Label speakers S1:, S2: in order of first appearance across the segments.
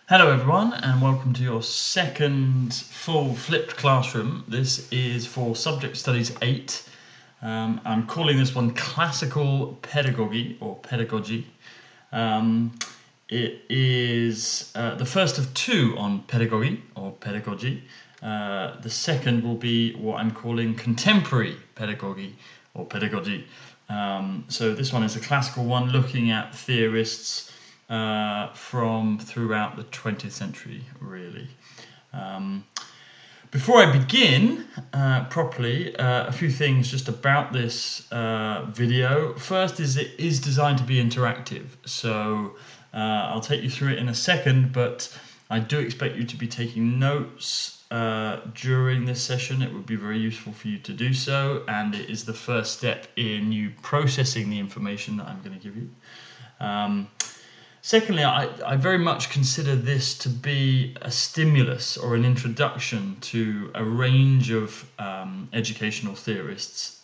S1: Hello everyone and welcome to your second full flipped classroom. This is for Subject Studies 8. I'm calling this one Classical Pedagogy or Pedagogy. It is the first of two on pedagogy or pedagogy. The second will be what I'm calling Contemporary Pedagogy or Pedagogy. So this one is a classical one looking at theorists from throughout the 20th century, really. Before I begin properly, a few things just about this video. First is it is designed to be interactive, so I'll take you through it in a second, but I do expect you to be taking notes during this session. It would be very useful for you to do so, and it is the first step in you processing the information that I'm going to give you. Secondly, I very much consider this to be a stimulus or an introduction to a range of educational theorists,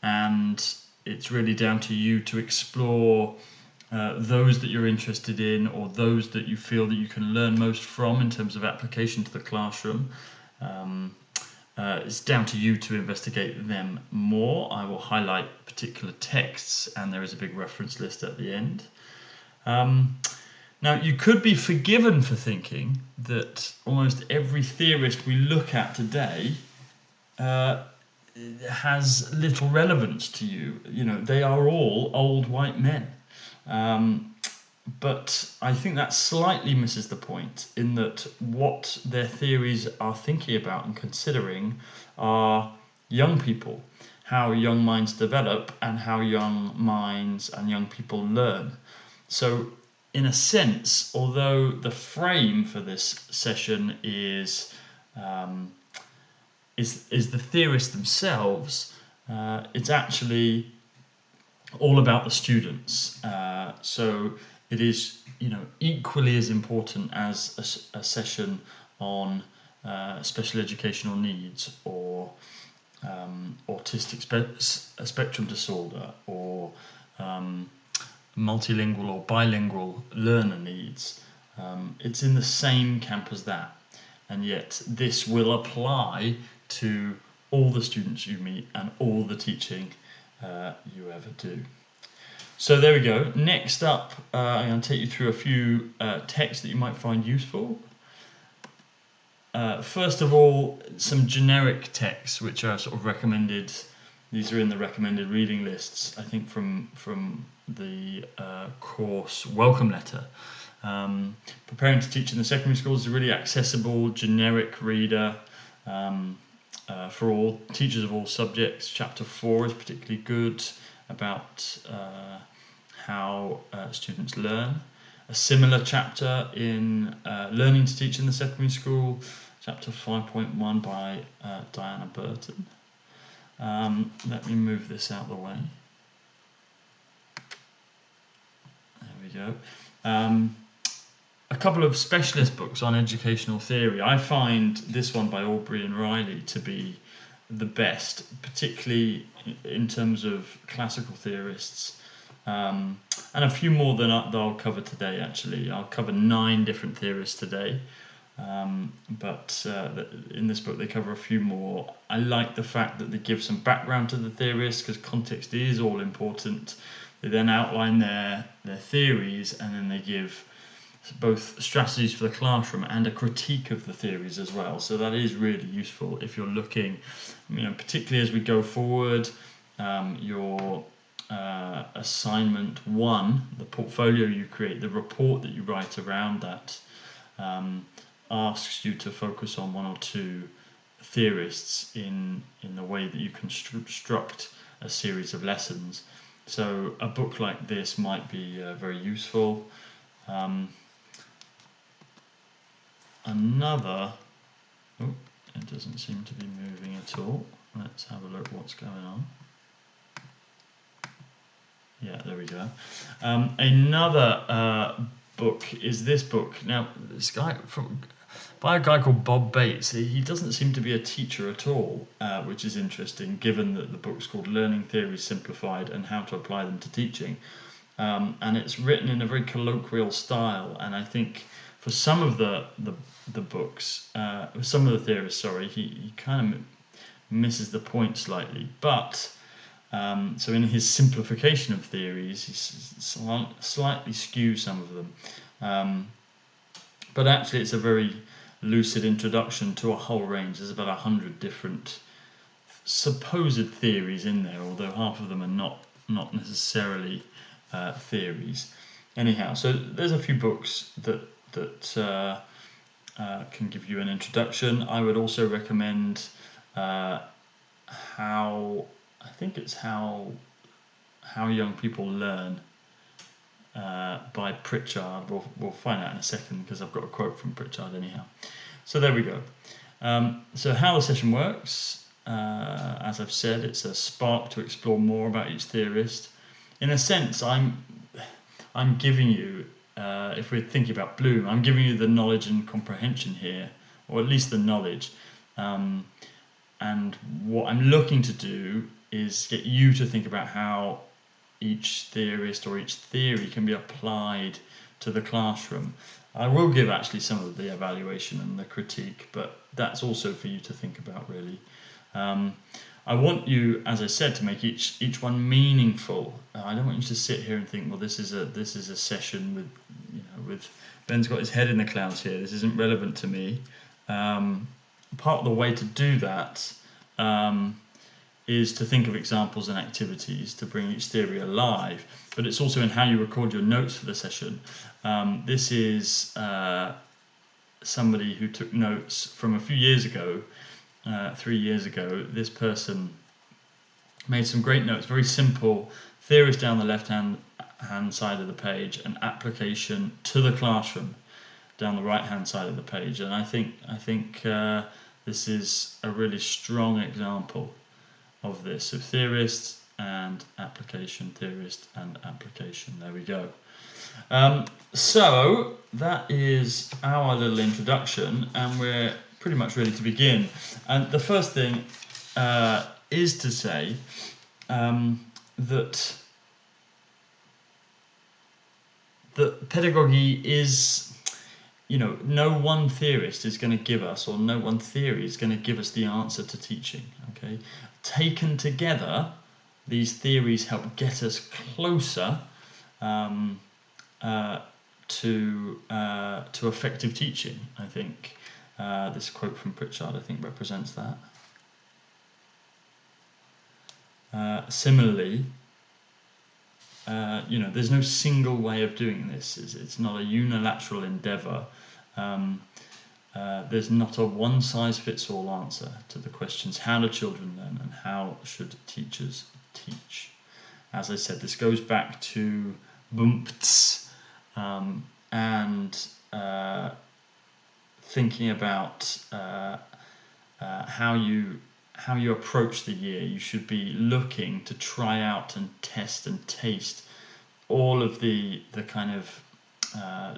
S1: and it's really down to you to explore those that you're interested in or those that you feel that you can learn most from in terms of application to the classroom. It's down to you to investigate them more. I will highlight particular texts, and there is a big reference list at the end. Now, you could be forgiven for thinking that almost every theorist we look at today has little relevance to you. You know, they are all old white men. But I think that slightly misses the point in that what their theories are thinking about and considering are young people, how young minds develop and how young minds and young people learn. So, in a sense, although the frame for this session is the theorists themselves, it's actually all about the students. So it is, equally as important as a session on special educational needs or autistic spectrum disorder or multilingual or bilingual learner needs. It's in the same camp as that, and yet this will apply to all the students you meet and all the teaching you ever do. So there we go. Next up, I'm going to take you through a few texts that you might find useful. First of all, some generic texts which are sort of recommended. These are in the recommended reading lists, I think, from the course welcome letter. Preparing to teach in the secondary schools is a really accessible, generic reader for all teachers of all subjects. Chapter 4 is particularly good about how students learn. A similar chapter in Learning to Teach in the Secondary School, chapter 5.1 by Diana Burton. Let me move this out of the way. There we go. A couple of specialist books on educational theory. I find this one by Aubrey and Riley to be the best, particularly in terms of classical theorists. And a few more that I'll cover today, actually. I'll cover 9 different theorists today. But in this book they cover a few more. I like the fact that they give some background to the theorists because context is all important. They then outline their theories, and then they give both strategies for the classroom and a critique of the theories as well. So that is really useful if you're looking, particularly as we go forward. Your assignment 1, the portfolio you create, the report that you write around that, asks you to focus on 1 or 2 theorists in the way that you construct a series of lessons. So a book like this might be very useful. It doesn't seem to be moving at all. Let's have a look what's going on. Yeah, there we go. Another book is this book. Now, this guy by a guy called Bob Bates. He doesn't seem to be a teacher at all, which is interesting, given that the book's called Learning Theories Simplified and How to Apply Them to Teaching. And it's written in a very colloquial style, and I think for some of the books, some of the theorists, sorry, he kind of misses the point slightly. But so in his simplification of theories, he slightly skews some of them. But actually, it's a very lucid introduction to a whole range. There's about 100 different supposed theories in there, although half of them are not necessarily theories. Anyhow, so there's a few books that can give you an introduction. I would also recommend how young people learn by Pritchard. We'll find out in a second because I've got a quote from Pritchard anyhow. So there we go. So how the session works, as I've said, it's a spark to explore more about each theorist. In a sense, I'm giving you, if we're thinking about Bloom, I'm giving you the knowledge and comprehension here, or at least the knowledge. And what I'm looking to do is get you to think about how each theorist or each theory can be applied to the classroom. I will give actually some of the evaluation and the critique, but that's also for you to think about, really. I want you, as I said, to make each one meaningful. I don't want you to sit here and think, well, this is a session with Ben's got his head in the clouds here. This isn't relevant to me. Part of the way to do that is to think of examples and activities to bring each theory alive, but it's also in how you record your notes for the session. This is somebody who took notes from a few years ago, 3 years ago. This person made some great notes, very simple theories down the left-hand side of the page, and application to the classroom down the right-hand side of the page. And I think this is a really strong example of this. So theorist and application, theorist and application. There we go. So that is our little introduction, and we're pretty much ready to begin. And the first thing is to say that pedagogy is, no one theorist is going to give us, or no one theory is going to give us the answer to teaching. Okay, taken together, these theories help get us closer to effective teaching. I think this quote from Pritchard, I think, represents that. Similarly, there's no single way of doing this. It's not a unilateral endeavour. There's not a one-size-fits-all answer to the questions: how do children learn, and how should teachers teach? As I said, this goes back to BUMPTS and thinking about how you approach the year. You should be looking to try out and test and taste all of the kind of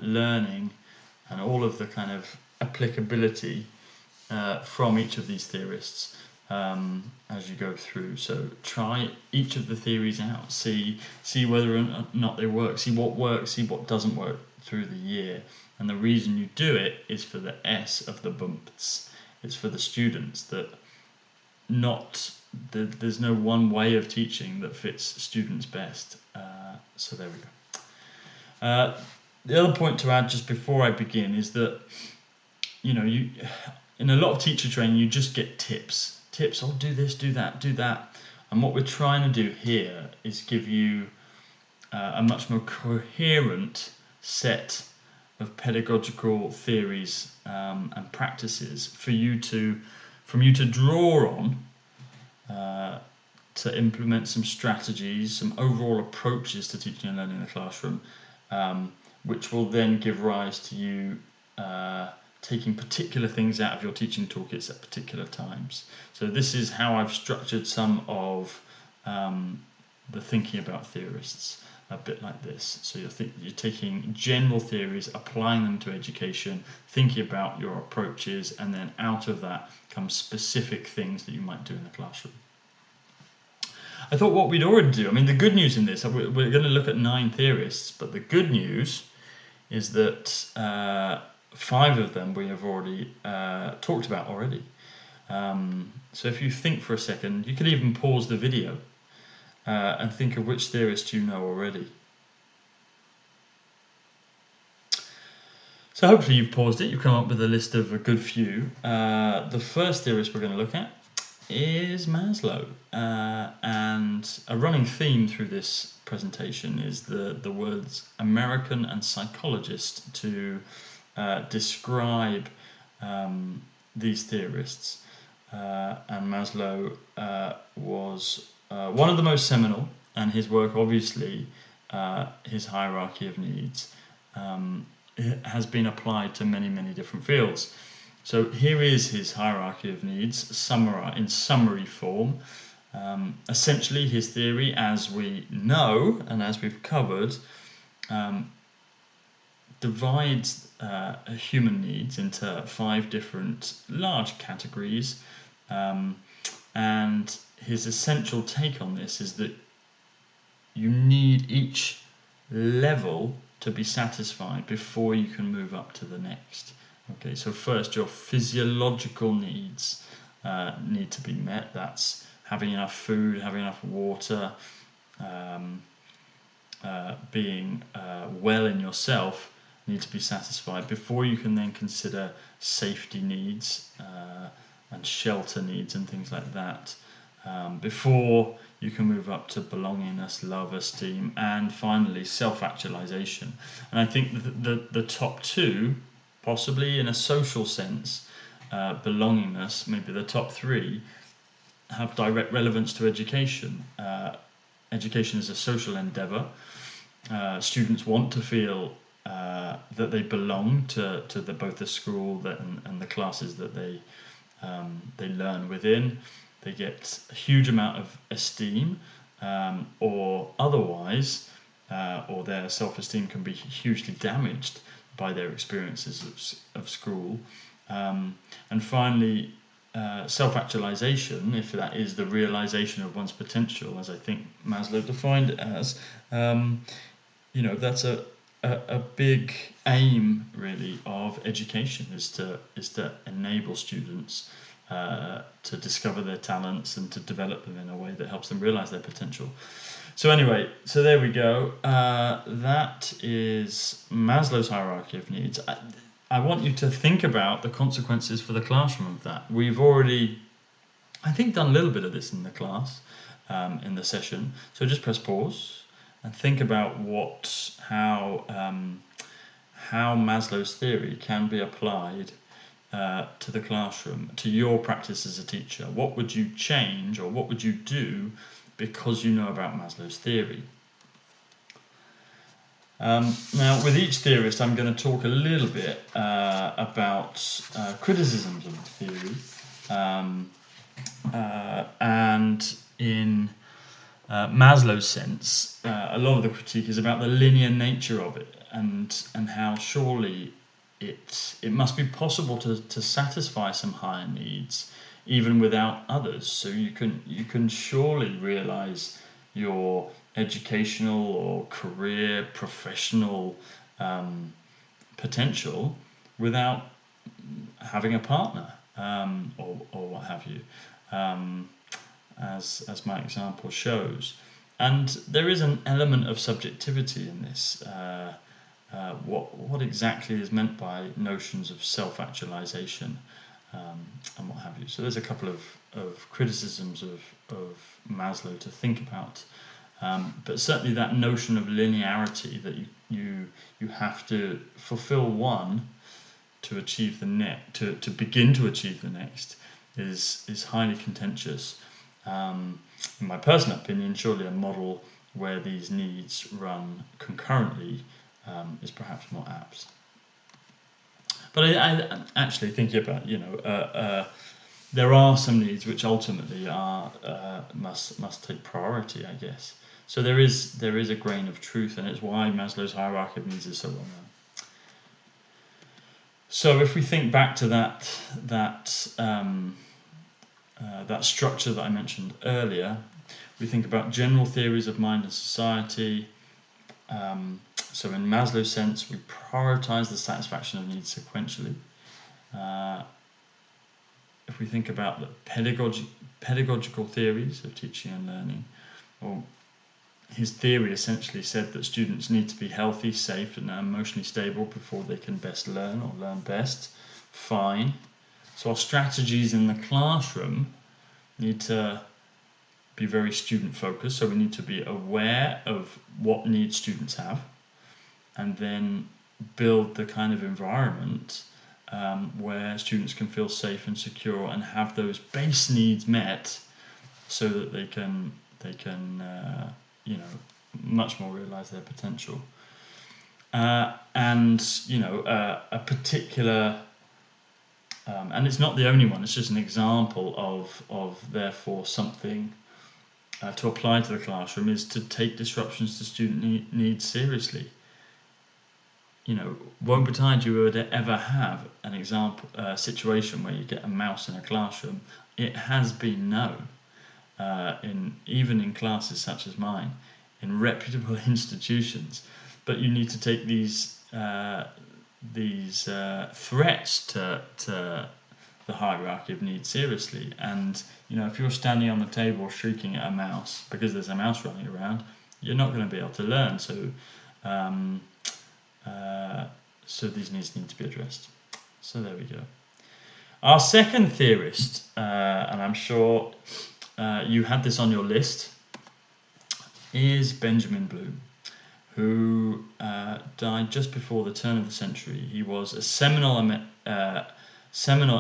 S1: learning and all of the kind of applicability from each of these theorists as you go through. So try each of the theories out, see whether or not they work, see what works, see what doesn't work through the year. And the reason you do it is for the S of the BUMPTS. It's for the students, that there's no one way of teaching that fits students best. So there we go. The other point to add just before I begin is that, you in a lot of teacher training, you just get tips. Oh, do this, do that, do that. And what we're trying to do here is give you a much more coherent set of pedagogical theories and practices from you to draw on to implement some strategies, some overall approaches to teaching and learning in the classroom, which will then give rise to you taking particular things out of your teaching toolkits at particular times. So this is how I've structured some of the thinking about theorists, a bit like this. So you're taking general theories, applying them to education, thinking about your approaches, and then out of that come specific things that you might do in the classroom. I thought what we'd already do, the good news in this, we're going to look at 9 theorists, but the good news is that 5 of them we have already talked about already. So if you think for a second, you could even pause the video and think of which theorist you know already. So hopefully you've paused it, you've come up with a list of a good few. The first theorist we're going to look at is Maslow, and a running theme through this presentation is the words American and psychologist to describe these theorists. And Maslow was one of the most seminal, and his work, obviously, his hierarchy of needs, it has been applied to many, many different fields. So here is his hierarchy of needs in summary form. Essentially, his theory, as we know and as we've covered, divides human needs into 5 different large categories. And his essential take on this is that you need each level to be satisfied before you can move up to the next. Okay, so first your physiological needs need to be met. That's having enough food, having enough water, being well in yourself need to be satisfied before you can then consider safety needs and shelter needs and things like that. Before you can move up to belongingness, love, esteem, and finally self-actualization. And I think the top 2, possibly in a social sense, belongingness, maybe the top 3, have direct relevance to education. Education is a social endeavor. Students want to feel that they belong to both the school and the classes that they learn within. They get a huge amount of esteem, or otherwise, or their self-esteem can be hugely damaged by their experiences of school. And finally, self-actualization, if that is the realization of one's potential, as I think Maslow defined it as, that's a big aim really of education, is to enable students to discover their talents and to develop them in a way that helps them realize their potential. So anyway, so there we go. That is Maslow's hierarchy of needs. I want you to think about the consequences for the classroom of that. We've already, I think, done a little bit of this in the class, in the session. So just press pause and think about how Maslow's theory can be applied to the classroom, to your practice as a teacher. What would you change, or what would you do because you know about Maslow's theory? Now, with each theorist, I'm going to talk a little bit about criticisms of the theory, and in Maslow's sense, a lot of the critique is about the linear nature of it, and how surely it must be possible to satisfy some higher needs even without others. So you can surely realize your educational or career, professional potential without having a partner, or what have you, as my example shows. And there is an element of subjectivity in this. What exactly is meant by notions of self-actualization, and what have you. So there's a couple of criticisms of Maslow to think about, but certainly that notion of linearity, that you have to fulfill one to achieve the next, to begin to achieve the next, is highly contentious. In my personal opinion, surely a model where these needs run concurrently is perhaps more apt. But I actually thinking about, there are some needs which ultimately must take priority, I guess. So there is a grain of truth, and it's why Maslow's hierarchy of needs is so well known. So if we think back to that structure that I mentioned earlier, we think about general theories of mind and society, So in Maslow's sense, we prioritize the satisfaction of needs sequentially. If we think about the pedagogical theories of teaching and learning, well, his theory essentially said that students need to be healthy, safe, and emotionally stable before they can best learn or learn best. Fine. So our strategies in the classroom need to be very student focused. So we need to be aware of what needs students have, and then build the kind of environment where students can feel safe and secure and have those base needs met, so that they can much more realize their potential. And a particular and it's not the only one, it's just an example of therefore something to apply to the classroom, is to take disruptions to student needs seriously. Woe betide you would ever have an example situation where you get a mouse in a classroom. It has been known, even in classes such as mine, in reputable institutions. But you need to take these threats to the hierarchy of needs seriously. And if you're standing on the table shrieking at a mouse because there's a mouse running around, you're not going to be able to learn. So these needs need to be addressed. So there we go. Our second theorist, and I'm sure you had this on your list, is Benjamin Bloom, who died just before the turn of the century. He was a seminal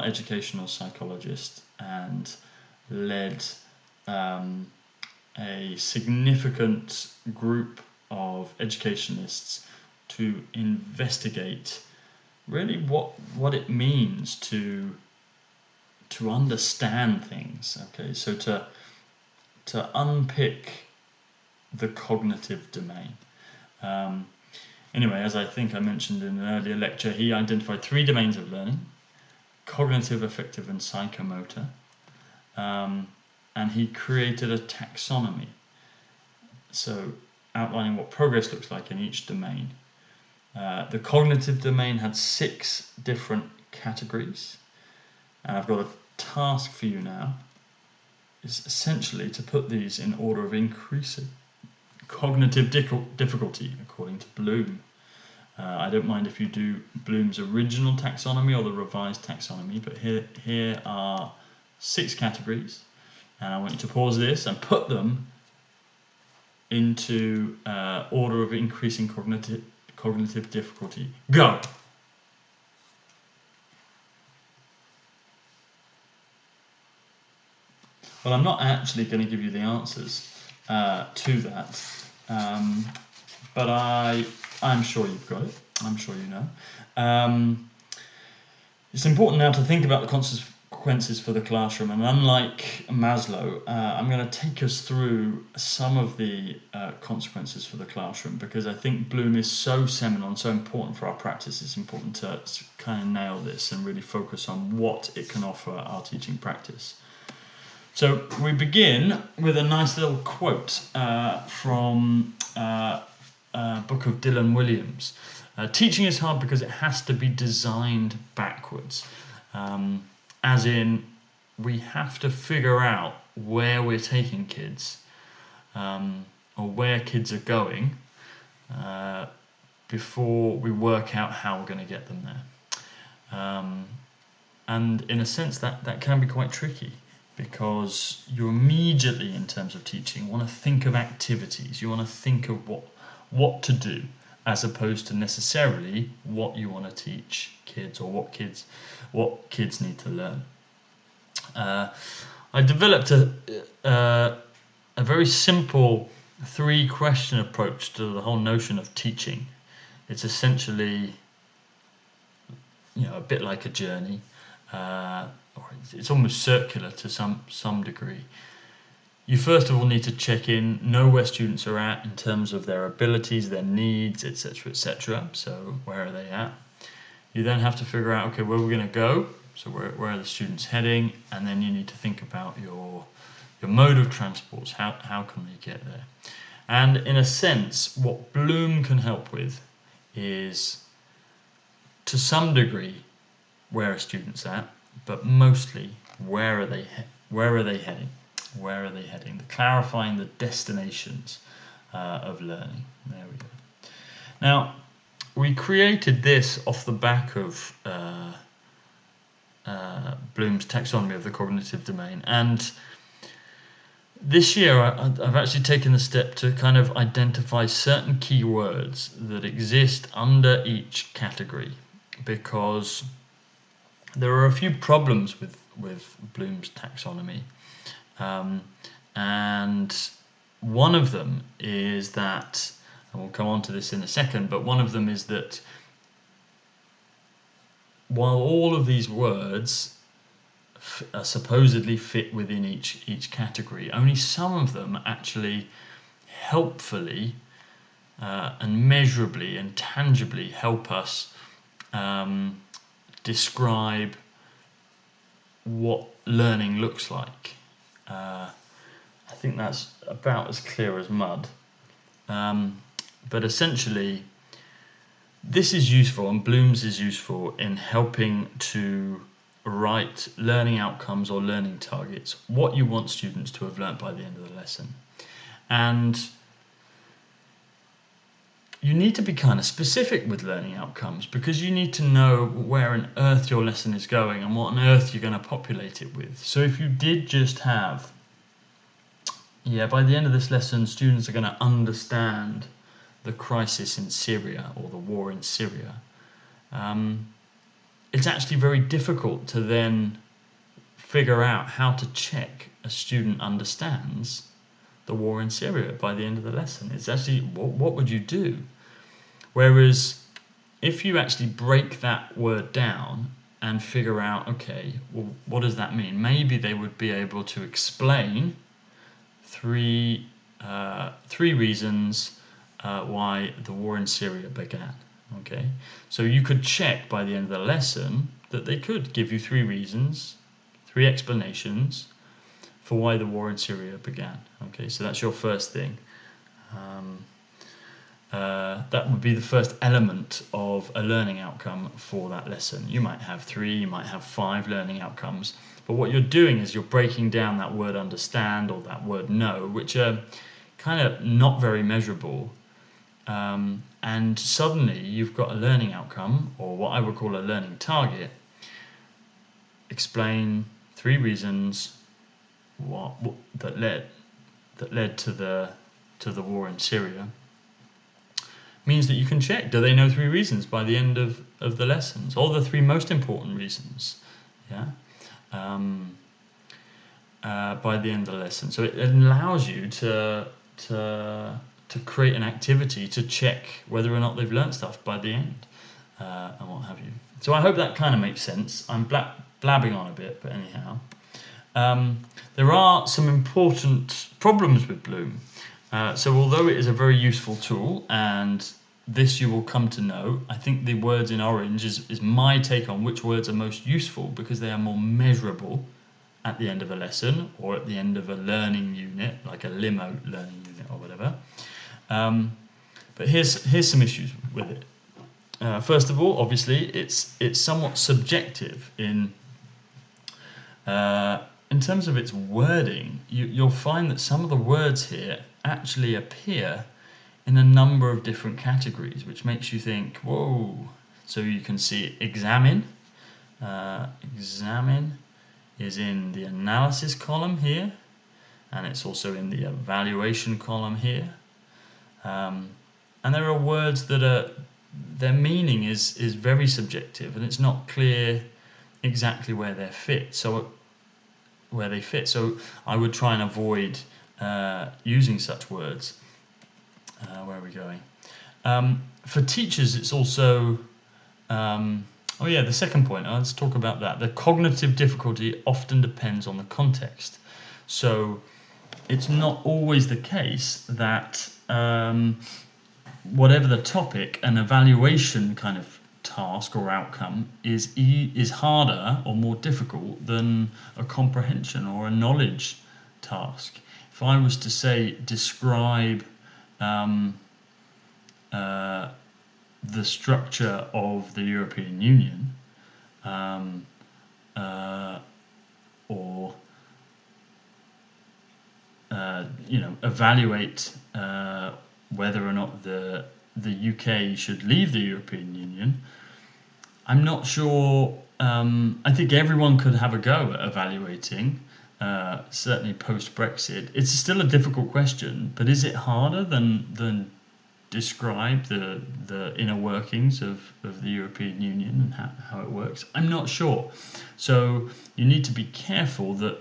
S1: educational psychologist and led a significant group of educationalists to investigate really what it means to understand things. Okay, so to unpick the cognitive domain. Anyway, as I think I mentioned in an earlier lecture, he identified 3 domains of learning: cognitive, affective, and psychomotor. And he created a taxonomy, so outlining what progress looks like in each domain. The cognitive domain had 6 different categories, and I've got a task for you now. Is essentially to put these in order of increasing cognitive difficulty according to Bloom. I don't mind if you do Bloom's original taxonomy or the revised taxonomy, but here are 6 categories, and I want you to pause this and put them into order of increasing cognitive difficulty. Go! Well, I'm not actually going to give you the answers to that, but I'm sure you've got it. I'm sure you know. It's important now to think about the consequences for the classroom, and unlike Maslow, I'm going to take us through some of the consequences for the classroom, because I think Bloom is so seminal and so important for our practice. It's important to kind of nail this and really focus on what it can offer our teaching practice. So we begin with a nice little quote from a book of Dylan Williams. Teaching is hard because it has to be designed backwards. As in, we have to figure out where we're taking kids, or where kids are going, before we work out how we're going to get them there. And in a sense, that can be quite tricky, because you immediately, in terms of teaching, want to think of activities. You want to think of what to do, as opposed to necessarily what you want to teach kids, or what kids need to learn. I developed a very simple 3-question approach to the whole notion of teaching. It's essentially, a bit like a journey. Or it's almost circular to some degree. You first of all need to check in, know where students are at in terms of their abilities, their needs, etc., etc. So where are they at? You then have to figure out, okay, where we're going to go. So where are the students heading? And then you need to think about your mode of transport. How can they get there? And in a sense, what Bloom can help with is, to some degree, where are students at, but mostly where are they heading? Where are they heading? Clarifying the destinations of learning. There we go. Now, we created this off the back of Bloom's taxonomy of the cognitive domain, and this year I've actually taken the step to kind of identify certain keywords that exist under each category, because there are a few problems with Bloom's taxonomy, and one of them is that, and we'll come on to this in a second, but one of them is that while all of these words supposedly fit within each category, only some of them actually helpfully and measurably and tangibly help us describe what learning looks like. I think that's about as clear as mud. But essentially, this is useful, and Bloom's is useful in helping to write learning outcomes or learning targets, what you want students to have learnt by the end of the lesson. And you need to be kind of specific with learning outcomes, because you need to know where on earth your lesson is going and what on earth you're going to populate it with. So if you did just have, by the end of this lesson, students are going to understand the crisis in Syria or the war in Syria, it's actually very difficult to then figure out how to check a student understands the war in Syria by the end of the lesson. It's actually, what would you do? Whereas if you actually break that word down and figure out, okay, well, what does that mean? Maybe they would be able to explain three reasons why the war in Syria began. Okay, so you could check by the end of the lesson that they could give you 3 reasons, 3 explanations for why the war in Syria began. Okay, so that's your first thing. That would be the first element of a learning outcome for that lesson. You might have 3, you might have 5 learning outcomes, but what you're doing is you're breaking down that word understand or that word know, which are kind of not very measurable. And suddenly you've got a learning outcome, or what I would call a learning target. Explain 3 reasons that led to the war in Syria. Means that you can check, do they know 3 reasons by the end of the lessons, or the 3 most important reasons, by the end of the lesson. So it allows you to create an activity to check whether or not they've learnt stuff by the end, and what have you. So I hope that kind of makes sense. I'm blabbing on a bit, but anyhow. There are some important problems with Bloom. So although it is a very useful tool, and this you will come to know, I think the words in orange is my take on which words are most useful, because they are more measurable at the end of a lesson or at the end of a learning unit, like a limo learning unit or whatever. But here's some issues with it. First of all, obviously, it's somewhat subjective in terms of its wording. You'll find that some of the words here actually appear in a number of different categories, which makes you think, whoa. So you can see examine. Examine is in the analysis column here, and it's also in the evaluation column here. And there are words that their meaning is very subjective, and it's not clear exactly where they fit. So I would try and avoid using such words. Where are we going? For teachers, it's also the second point. Let's talk about that. The cognitive difficulty often depends on the context. So it's not always the case that whatever the topic, an evaluation kind of task or outcome is harder or more difficult than a comprehension or a knowledge task. If I was to say describe the structure of the European Union, or evaluate whether or not the UK should leave the European Union, I'm not sure. I think everyone could have a go at evaluating, certainly post-Brexit. It's still a difficult question, but is it harder than describe the inner workings of the European Union and how it works? I'm not sure. So you need to be careful that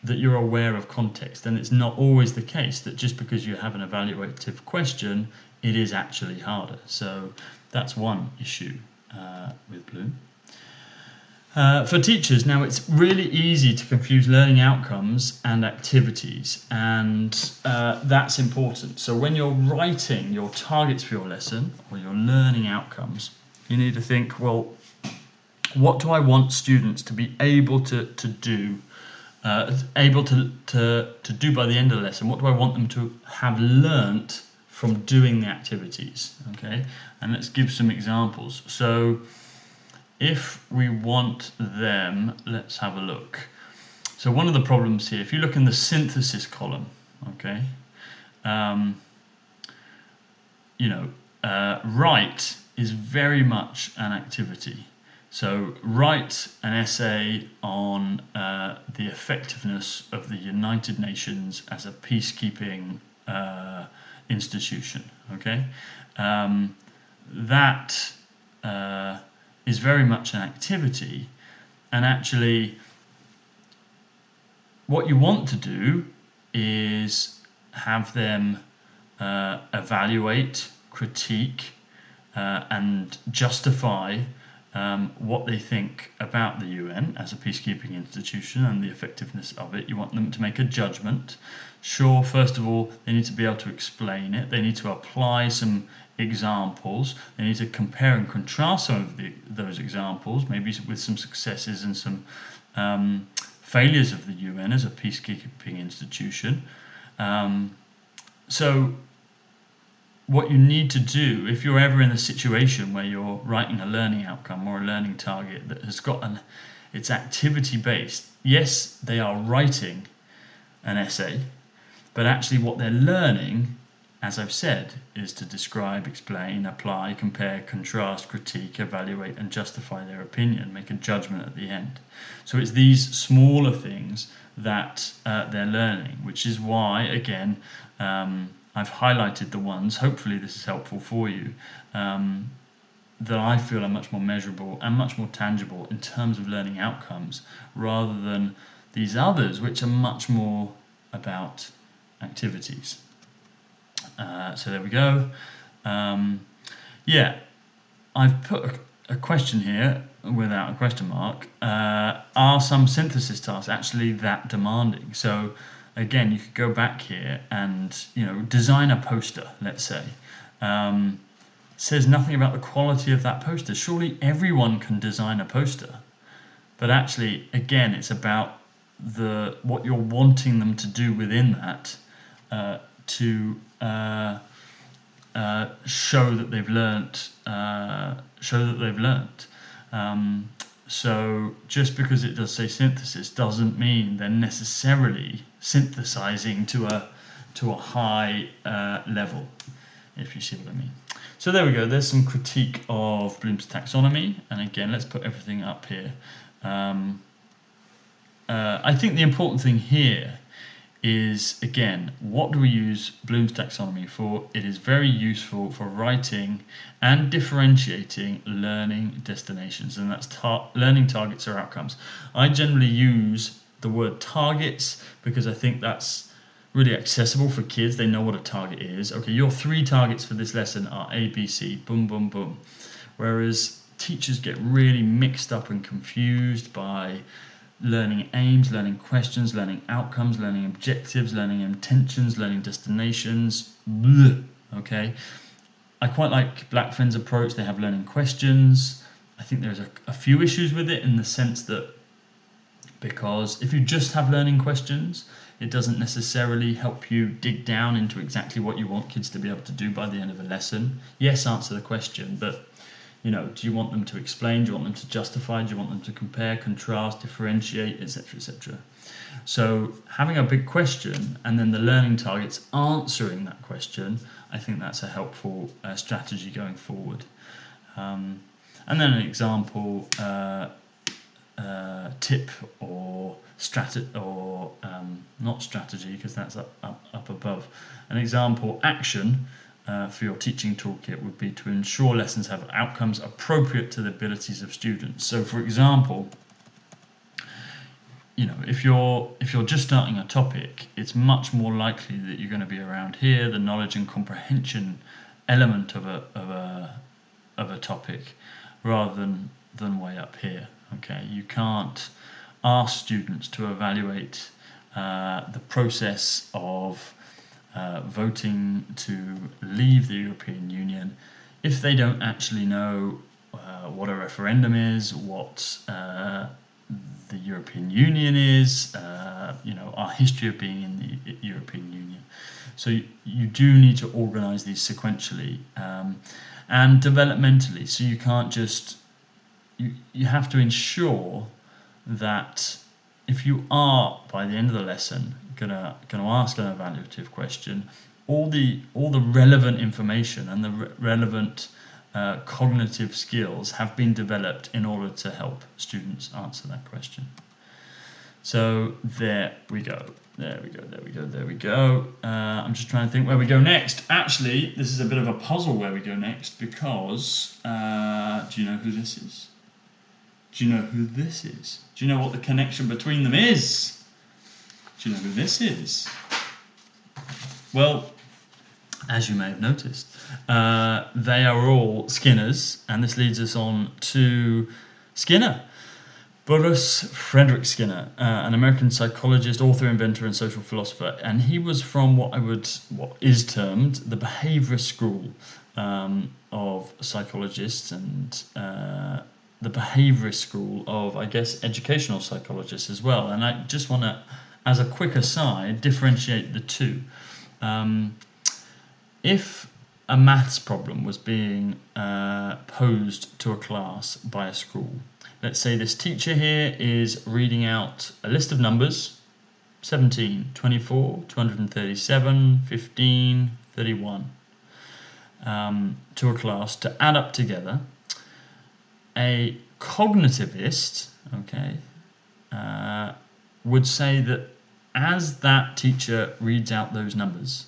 S1: you're aware of context, and it's not always the case that just because you have an evaluative question, it is actually harder. So that's one issue with Bloom. For teachers, now it's really easy to confuse learning outcomes and activities, and that's important. So when you're writing your targets for your lesson or your learning outcomes, you need to think, well, what do I want students to be able to do, able to do by the end of the lesson? What do I want them to have learnt from doing the activities? Okay, and let's give some examples. So if we want them, let's have a look. So one of the problems here, if you look in the synthesis column, okay, write is very much an activity. So write an essay on the effectiveness of the United Nations as a peacekeeping institution. Okay, that is very much an activity, and actually what you want to do is have them evaluate, critique, and justify what they think about the UN as a peacekeeping institution and the effectiveness of it. You want them to make a judgment. Sure, first of all, they need to be able to explain it. They need to apply some examples. They need to compare and contrast some of those examples, maybe with some successes and some failures of the UN as a peacekeeping institution. So what you need to do, if you're ever in a situation where you're writing a learning outcome or a learning target that has got it's activity based, yes, they are writing an essay, but actually what they're learning, as I've said, is to describe, explain, apply, compare, contrast, critique, evaluate, and justify their opinion, make a judgment at the end. So it's these smaller things that they're learning, which is why, again, I've highlighted the ones, hopefully this is helpful for you, that I feel are much more measurable and much more tangible in terms of learning outcomes, rather than these others, which are much more about activities. So there we go. I've put a question here without a question mark. Are some synthesis tasks actually that demanding? So again, you could go back here and design a poster, let's say. Says nothing about the quality of that poster. Surely everyone can design a poster, but actually, again, it's about what you're wanting them to do within that to show that they've learnt. So just because it does say synthesis doesn't mean they're necessarily synthesizing to a high level, if you see what I mean. So there we go. There's some critique of Bloom's taxonomy, and again, let's put everything up here. I think the important thing here is, again, what do we use Bloom's taxonomy for? It is very useful for writing and differentiating learning destinations, and that's learning targets or outcomes. I generally use the word targets because I think that's really accessible for kids. They know what a target is. Okay, your 3 targets for this lesson are A, B, C, boom, boom, boom. Whereas teachers get really mixed up and confused by learning aims, learning questions, learning outcomes, learning objectives, learning intentions, learning destinations. Blech, okay, I quite like Blackfen's approach. They have learning questions. I think there's a few issues with it in the sense that, because if you just have learning questions, It doesn't necessarily help you dig down into exactly what you want kids to be able to do by the end of a lesson. Yes, answer the question, but do you want them to explain? Do you want them to justify? Do you want them to compare, contrast, differentiate, etc., etc.? So having a big question and then the learning targets answering that question, I think that's a helpful strategy going forward. And then an example tip or not strategy, because that's up above. An example action for your teaching toolkit would be to ensure lessons have outcomes appropriate to the abilities of students. So, for example, if you're just starting a topic, it's much more likely that you're going to be around here, the knowledge and comprehension element of a topic, rather than way up here. Okay, you can't ask students to evaluate the process of voting to leave the European Union if they don't actually know what a referendum is, what the European Union is, our history of being in the European Union. So you do need to organise these sequentially and developmentally. So you can't just you have to ensure that if you are, by the end of the lesson, gonna ask an evaluative question, all the relevant information and the relevant cognitive skills have been developed in order to help students answer that question. So there we go. I'm just trying to think where we go next. Actually, this is a bit of a puzzle where we go next, because do you know who this is? Do you know who this is? Do you know what the connection between them is? Do you know who this is? Well, as you may have noticed, they are all Skinners, and this leads us on to Skinner. Boris Frederick Skinner, an American psychologist, author, inventor, and social philosopher, and he was from what is termed the behaviourist school of psychologists, and the behaviourist school of, I guess, educational psychologists as well. And I just want to, as a quick aside, differentiate the two. If a maths problem was being posed to a class by a school, let's say this teacher here is reading out a list of numbers, 17, 24, 237, 15, 31, to a class to add up together. A cognitivist, would say that as that teacher reads out those numbers,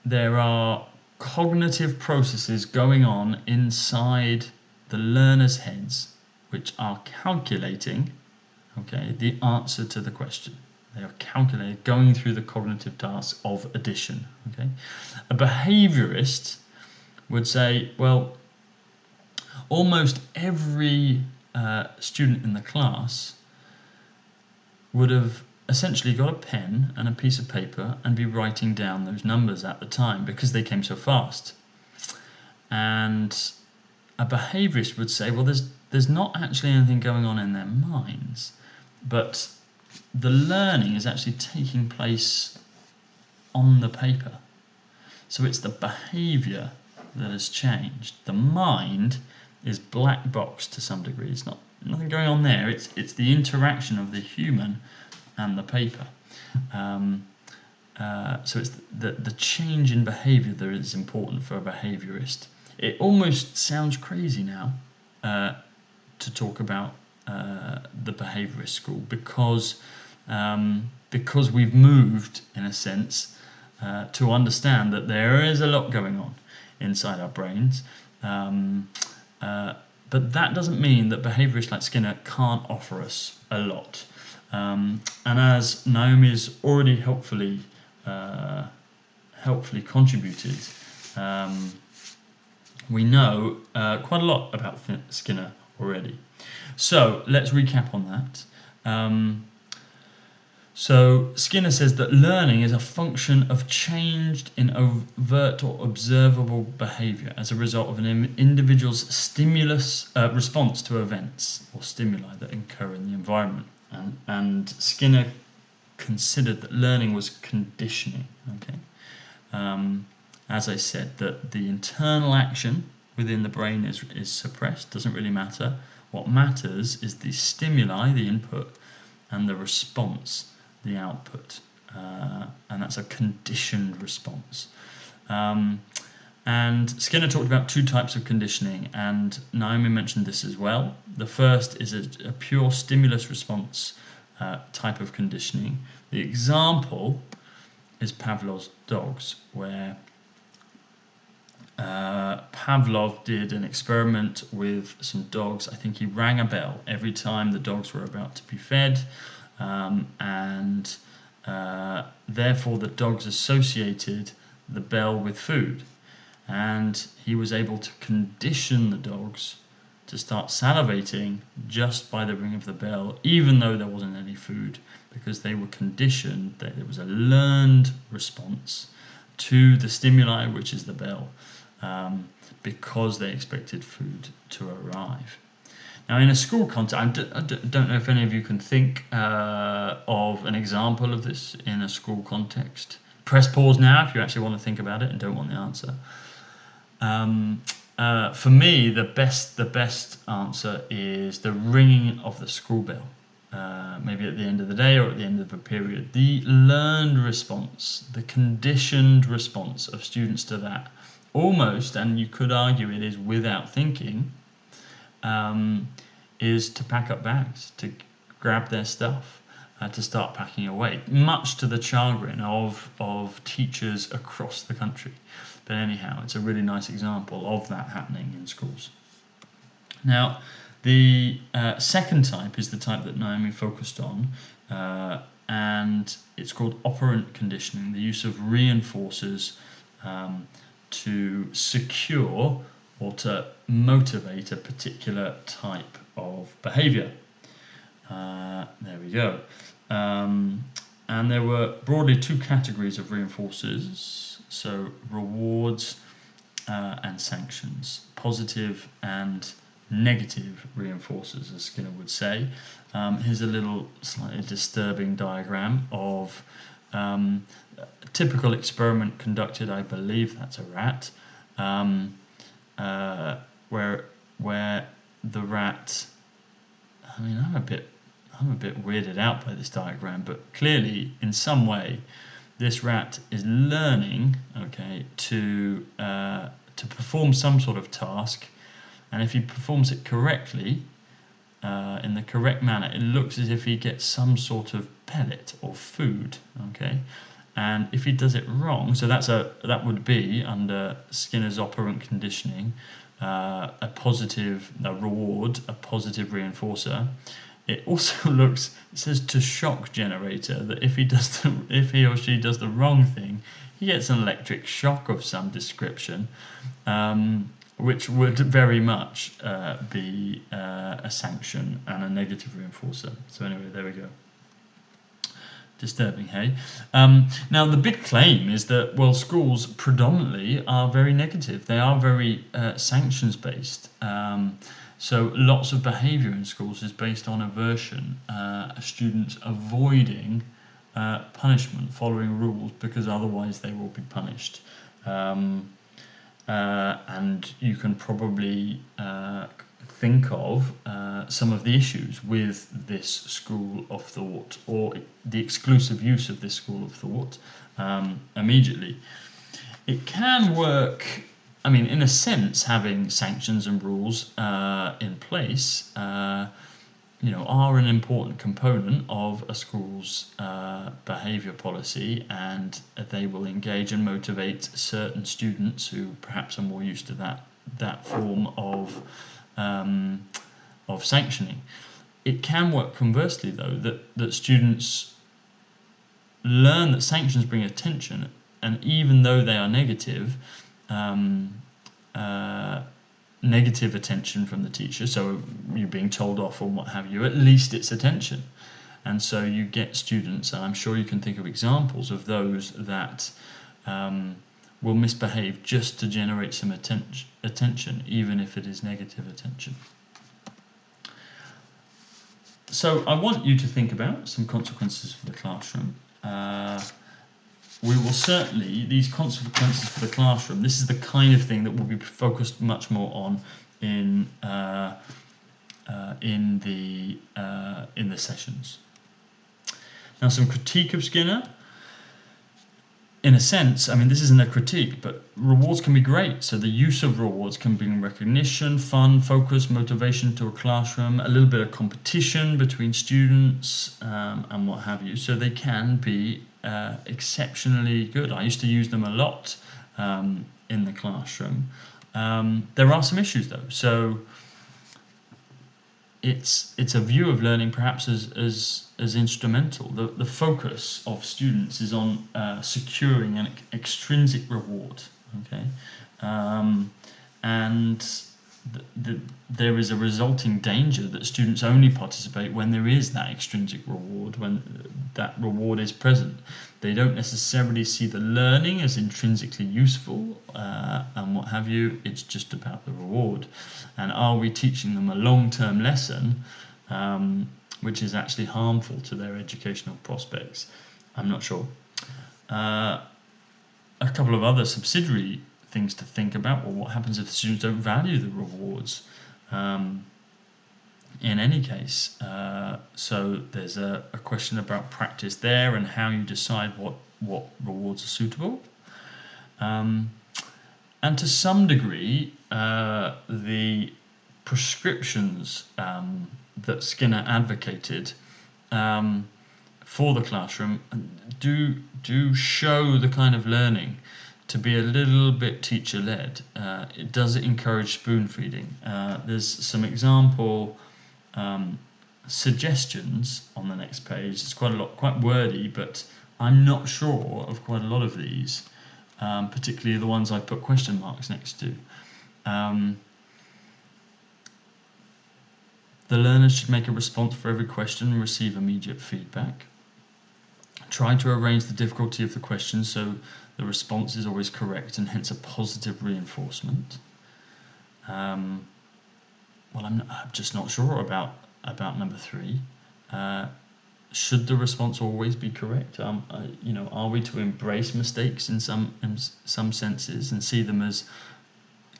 S1: there are cognitive processes going on inside the learners' heads which are calculating, the answer to the question. They are calculating, going through the cognitive task of addition. A behaviourist would say, well, almost every student in the class would have essentially got a pen and a piece of paper and be writing down those numbers at the time because they came so fast. And a behaviourist would say, well, there's not actually anything going on in their minds, but the learning is actually taking place on the paper. So it's the behaviour that has changed. The mind is black box to some degree. It's nothing going on there. It's the interaction of the human and the paper. So it's the change in behaviour that is important for a behaviourist. It almost sounds crazy now to talk about the behaviourist school because we've moved, in a sense, to understand that there is a lot going on inside our brains. But that doesn't mean that behaviourists like Skinner can't offer us a lot. And as Naomi has already helpfully contributed, we know quite a lot about Skinner already. So let's recap on that. So Skinner says that learning is a function of change in overt or observable behaviour as a result of an individual's response to events or stimuli that occur in the environment. And Skinner considered that learning was conditioning. Okay, as I said, that the internal action within the brain is suppressed, doesn't really matter. What matters is the stimuli, the input, and the response, the output, and that's a conditioned response. And Skinner talked about two types of conditioning, and Naomi mentioned this as well. The first is a pure stimulus response type of conditioning. The example is Pavlov's dogs, where Pavlov did an experiment with some dogs. I think he rang a bell every time the dogs were about to be fed, and therefore the dogs associated the bell with food. And he was able to condition the dogs to start salivating just by the ring of the bell, even though there wasn't any food, because they were conditioned, that there was a learned response to the stimuli, which is the bell, because they expected food to arrive. Now, in a school context, I don't know if any of you can think of an example of this in a school context. Press pause now if you actually want to think about it and don't want the answer. For me, the best answer is the ringing of the school bell, maybe at the end of the day or at the end of a period. The learned response, the conditioned response of students to that, almost, and you could argue it is without thinking, is to pack up bags, to grab their stuff, to start packing away, much to the chagrin of teachers across the country. But anyhow, it's a really nice example of that happening in schools. Now, the second type is the type that Naomi focused on, and it's called operant conditioning, the use of reinforcers to secure or to motivate a particular type of behaviour. There we go. And there were broadly two categories of reinforcers, so rewards and sanctions, positive and negative reinforcers, as Skinner would say. Here's a little slightly disturbing diagram of a typical experiment conducted, I believe that's a rat, where the rat, I mean, I'm a bit weirded out by this diagram, but clearly in some way this rat is learning, okay, to perform some sort of task, and if he performs it correctly, in the correct manner, it looks as if he gets some sort of pellet or food, okay. And if he does it wrong, so that would be, under Skinner's operant conditioning, a positive reward, a positive reinforcer. It also looks, it says to shock generator, that if he or she does the wrong thing, he gets an electric shock of some description, which would very much be a sanction and a negative reinforcer. So anyway, there we go. Disturbing, hey? Now, the big claim is that, well, schools predominantly are very negative. They are very sanctions-based. So lots of behaviour in schools is based on aversion, students avoiding punishment, following rules, because otherwise they will be punished. And you can probably think of some of the issues with this school of thought, or the exclusive use of this school of thought, immediately. It can work, I mean, in a sense, having sanctions and rules in place, are an important component of a school's behaviour policy, and they will engage and motivate certain students who perhaps are more used to that form of sanctioning. It can work conversely, though, that students learn that sanctions bring attention, and even though they are negative, negative attention from the teacher, so you're being told off or what have you, at least it's attention. And so you get students, and I'm sure you can think of examples of those that will misbehave just to generate some attention, even if it is negative attention. So I want you to think about some consequences for the classroom. We will certainly, these consequences for the classroom, this is the kind of thing that will be focused much more on in the sessions. Now, some critique of Skinner. In a sense, I mean, this isn't a critique, but rewards can be great. So the use of rewards can bring recognition, fun, focus, motivation to a classroom, a little bit of competition between students, and what have you. So they can be exceptionally good. I used to use them a lot in the classroom. There are some issues though. So it's a view of learning perhaps as instrumental. The focus of students is on securing an extrinsic reward, okay, and there is a resulting danger that students only participate when there is that extrinsic reward, when that reward is present. They don't necessarily see the learning as intrinsically useful and what have you. It's just about the reward. And are we teaching them a long-term lesson which is actually harmful to their educational prospects? I'm not sure. A couple of other subsidiary things to think about. Well, what happens if the students don't value the rewards? In any case, so there's a question about practice there and how you decide what rewards are suitable. And to some degree, the prescriptions that Skinner advocated for the classroom do show the kind of learning to be a little bit teacher-led. It does encourage spoon feeding. There's some example suggestions on the next page. It's quite wordy, but I'm not sure of quite a lot of these, particularly the ones I put question marks next to. The learners should make a response for every question and receive immediate feedback. Try to arrange the difficulty of the question so the response is always correct and hence a positive reinforcement. Well, I'm just not sure about number 3. Should the response always be correct? Are we to embrace mistakes in some senses and see them as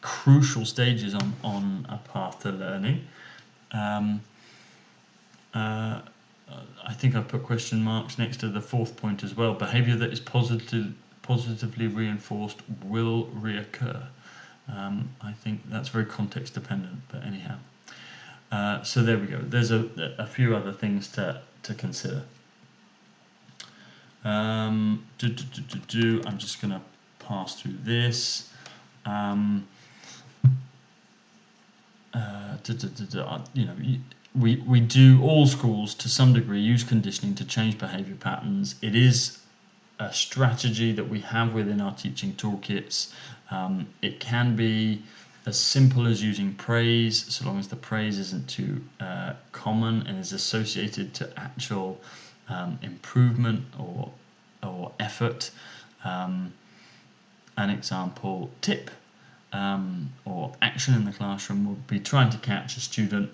S1: crucial stages on a path to learning? I think I've put question marks next to the 4th point as well. Behaviour that is positively reinforced will reoccur. I think that's very context dependent, but anyhow. So there we go. There's a few other things to consider. I'm just going to pass through this. We do, all schools to some degree use conditioning to change behaviour patterns. It is a strategy that we have within our teaching toolkits. It can be as simple as using praise, so long as the praise isn't too common and is associated to actual improvement or effort. An example tip or action in the classroom would be trying to catch a student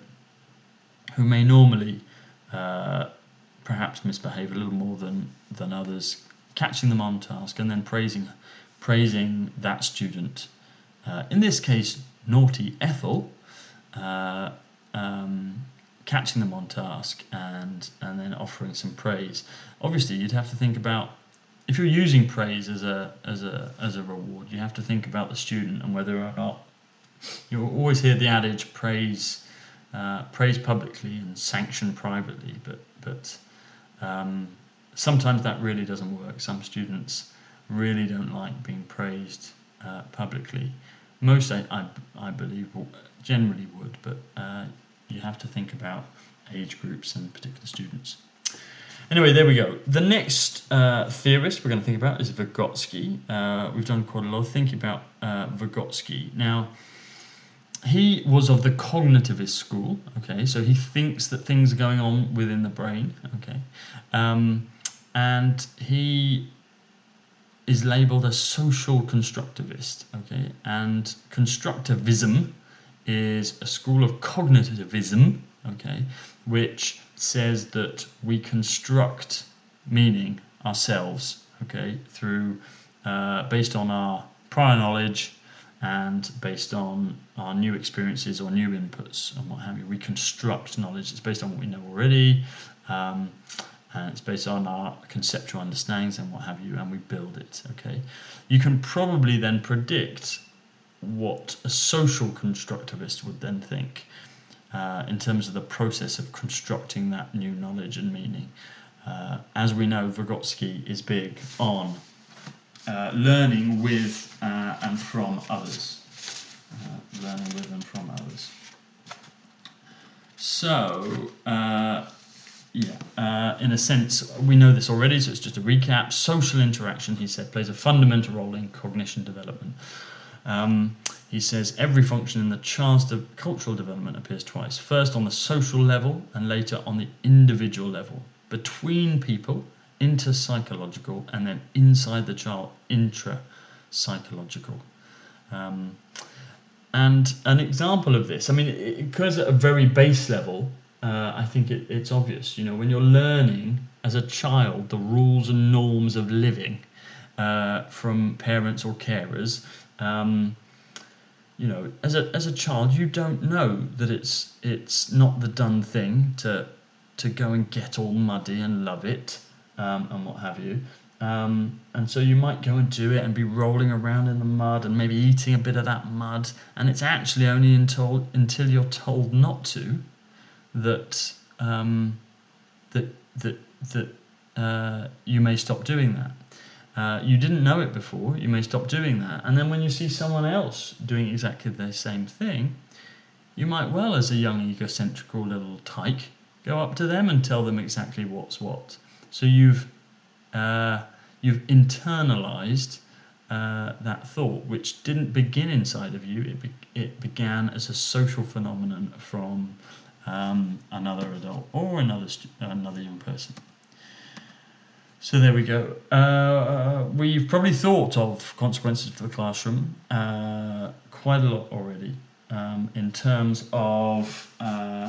S1: who may normally perhaps misbehave a little more than others, catching them on task and then praising that student. In this case, naughty Ethel, catching them on task and then offering some praise. Obviously, you'd have to think about, if you're using praise as a reward, you have to think about the student and whether or not, you'll always hear the adage praise publicly and sanction privately, but sometimes that really doesn't work. Some students really don't like being praised publicly. Most, I believe, generally would, but you have to think about age groups and particular students. Anyway, there we go. The next theorist we're going to think about is Vygotsky. We've done quite a lot of thinking about Vygotsky. Now, he was of the cognitivist school, okay, so he thinks that things are going on within the brain, okay, and he is labelled a social constructivist, okay, and constructivism is a school of cognitivism, okay, which says that we construct meaning ourselves, okay, through based on our prior knowledge and based on our new experiences or new inputs and what have you. We construct knowledge. It's based on what we know already, and it's based on our conceptual understandings and what have you, and we build it, okay. You can probably then predict what a social constructivist would then think in terms of the process of constructing that new knowledge and meaning. As we know, Vygotsky is big on learning with and from others. Learning with and from others. So, in a sense, we know this already, so it's just a recap. Social interaction, he said, plays a fundamental role in cognition development. He says every function in the child's cultural development appears twice. First on the social level and later on the individual level. Between people, interpsychological, and then inside the child, intrapsychological. And an example of this, I mean, it occurs at a very base level. I think it's obvious, you know, when you're learning as a child the rules and norms of living from parents or carers. You know, as a child, you don't know that it's not the done thing to go and get all muddy and love it, and what have you. And so you might go and do it and be rolling around in the mud and maybe eating a bit of that mud, and it's actually only until you're told not to that you may stop doing that. You didn't know it before, you may stop doing that, and then when you see someone else doing exactly the same thing, you might well, as a young egocentrical little tyke, go up to them and tell them exactly what's what. So you've internalized that thought, which didn't begin inside of you. It began as a social phenomenon from another adult or another young person. So there we go. We've probably thought of consequences for the classroom quite a lot already, in terms of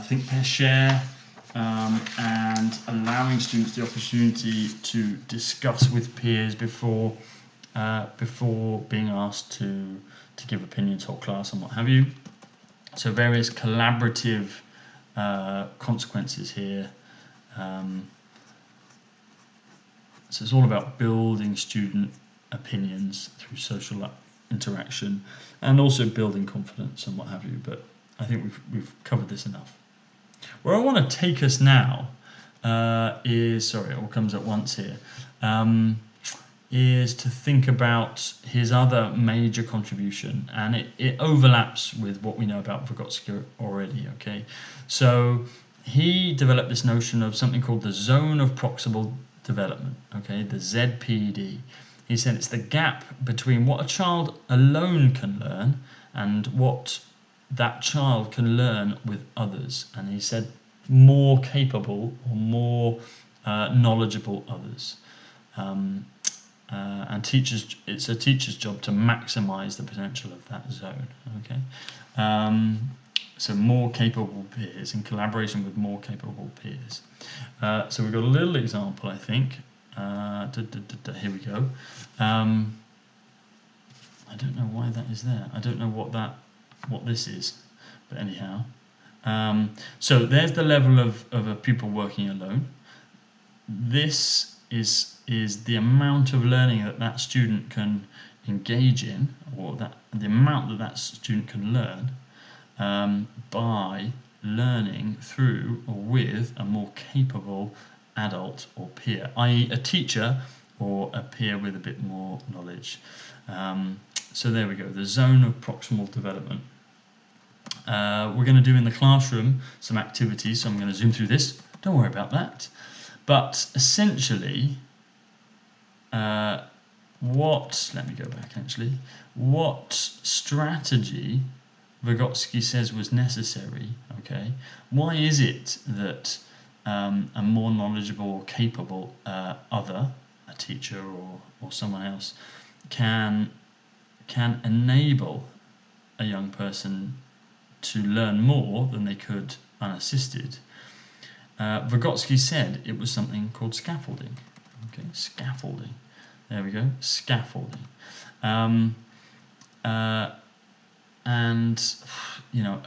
S1: think, pair, share, and allowing students the opportunity to discuss with peers before being asked to give opinions, whole class, and what have you. So various collaborative consequences here. So it's all about building student opinions through social interaction and also building confidence and what have you. But I think we've covered this enough. Where I want to take us now it all comes at once here, is to think about his other major contribution, and it overlaps with what we know about Vygotsky already, okay? So he developed this notion of something called the zone of proximal development, okay, the ZPD. He said it's the gap between what a child alone can learn and what that child can learn with others. And he said more capable or more knowledgeable others. And it's a teacher's job to maximize the potential of that zone, okay? So more capable peers in collaboration with more capable peers. So we've got a little example, I think. Here we go. I don't know why that is there. I don't know what this is, but anyhow. So there's the level of a pupil working alone. This is the amount of learning that student can engage in, or the amount that student can learn by learning through or with a more capable adult or peer, i.e. a teacher or a peer with a bit more knowledge. So there we go, the zone of proximal development. We're going to do in the classroom some activities, so I'm going to zoom through this, don't worry about that. But essentially, let me go back actually, what strategy Vygotsky says was necessary, okay? Why is it that a more knowledgeable or capable other, a teacher or someone else, can enable a young person to learn more than they could unassisted? Vygotsky said it was something called scaffolding. Okay, scaffolding. There we go, scaffolding. And you know,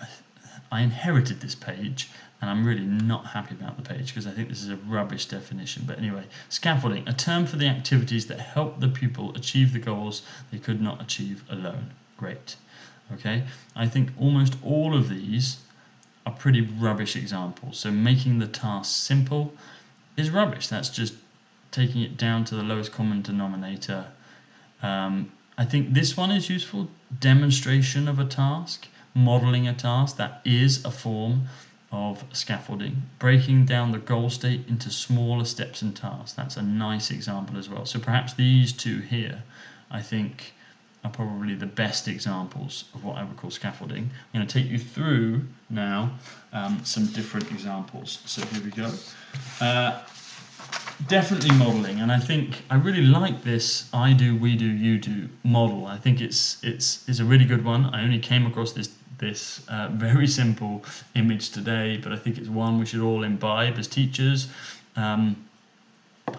S1: I inherited this page, and I'm really not happy about the page because I think this is a rubbish definition. But anyway, scaffolding, a term for the activities that help the pupil achieve the goals they could not achieve alone. Great. Okay, I think almost all of these are pretty rubbish examples. So making the task simple is rubbish. That's just taking it down to the lowest common denominator. I think this one is useful. Demonstration of a task, modeling a task, that is a form of scaffolding. Breaking down the goal state into smaller steps and tasks, that's a nice example as well. So perhaps these two here, I think, are probably the best examples of what I would call scaffolding. I'm going to take you through now some different examples. So here we go. Definitely modelling, and I think I really like this I do, we do, you do model. I think it's a really good one. I only came across this very simple image today, but I think it's one we should all imbibe as teachers.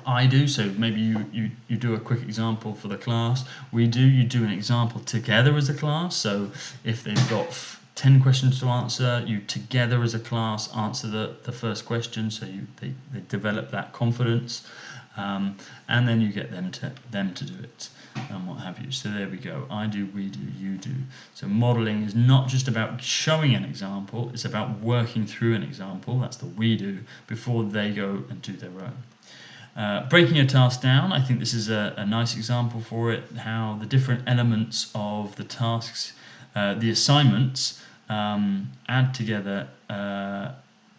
S1: I do, so maybe you do a quick example for the class. You do an example together as a class. So if they've got 10 questions to answer, you together as a class answer the first question, so they develop that confidence, and then you get them to do it, and what have you. So there we go. I do, we do, you do. So modeling is not just about showing an example, it's about working through an example, that's the we do, before they go and do their own. Breaking a task down, I think this is a nice example for it, how the different elements of the tasks, the assignments, add together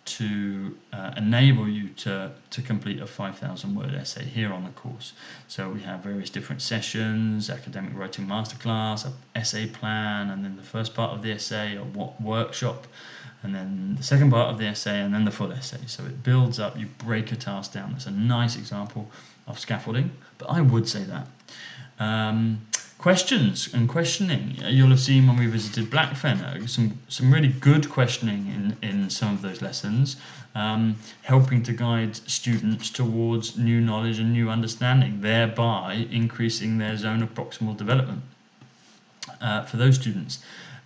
S1: to enable you to complete a 5,000 word essay here on the course. So we have various different sessions, academic writing masterclass, an essay plan, and then the first part of the essay, a workshop, and then the second part of the essay, and then the full essay. So it builds up, you break a task down. That's a nice example of scaffolding, but I would say that. Questions and questioning. You'll have seen when we visited Blackfen some really good questioning in some of those lessons, helping to guide students towards new knowledge and new understanding, thereby increasing their zone of proximal development for those students.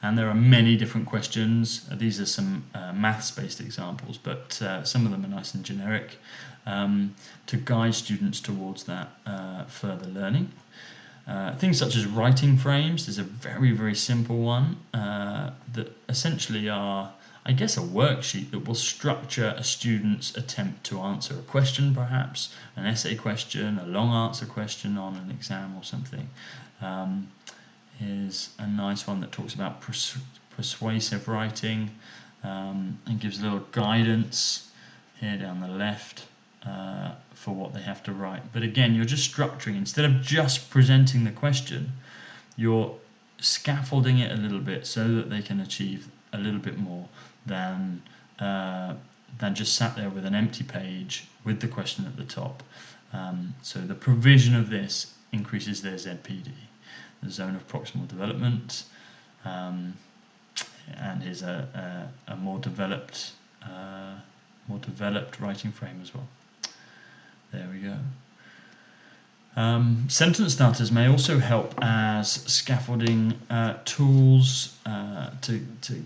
S1: And there are many different questions. These are some maths-based examples, but some of them are nice and generic, to guide students towards that further learning. Things such as writing frames. There's a very, very simple one that essentially are, I guess, a worksheet that will structure a student's attempt to answer a question, perhaps an essay question, a long answer question on an exam or something. Is a nice one that talks about persuasive writing, and gives a little guidance here down the left for what they have to write. But again, you're just structuring. Instead of just presenting the question, you're scaffolding it a little bit so that they can achieve a little bit more than just sat there with an empty page with the question at the top. So the provision of this increases their ZPD, the zone of proximal development, and is a more developed writing frame as well. There we go. Sentence starters may also help as scaffolding tools to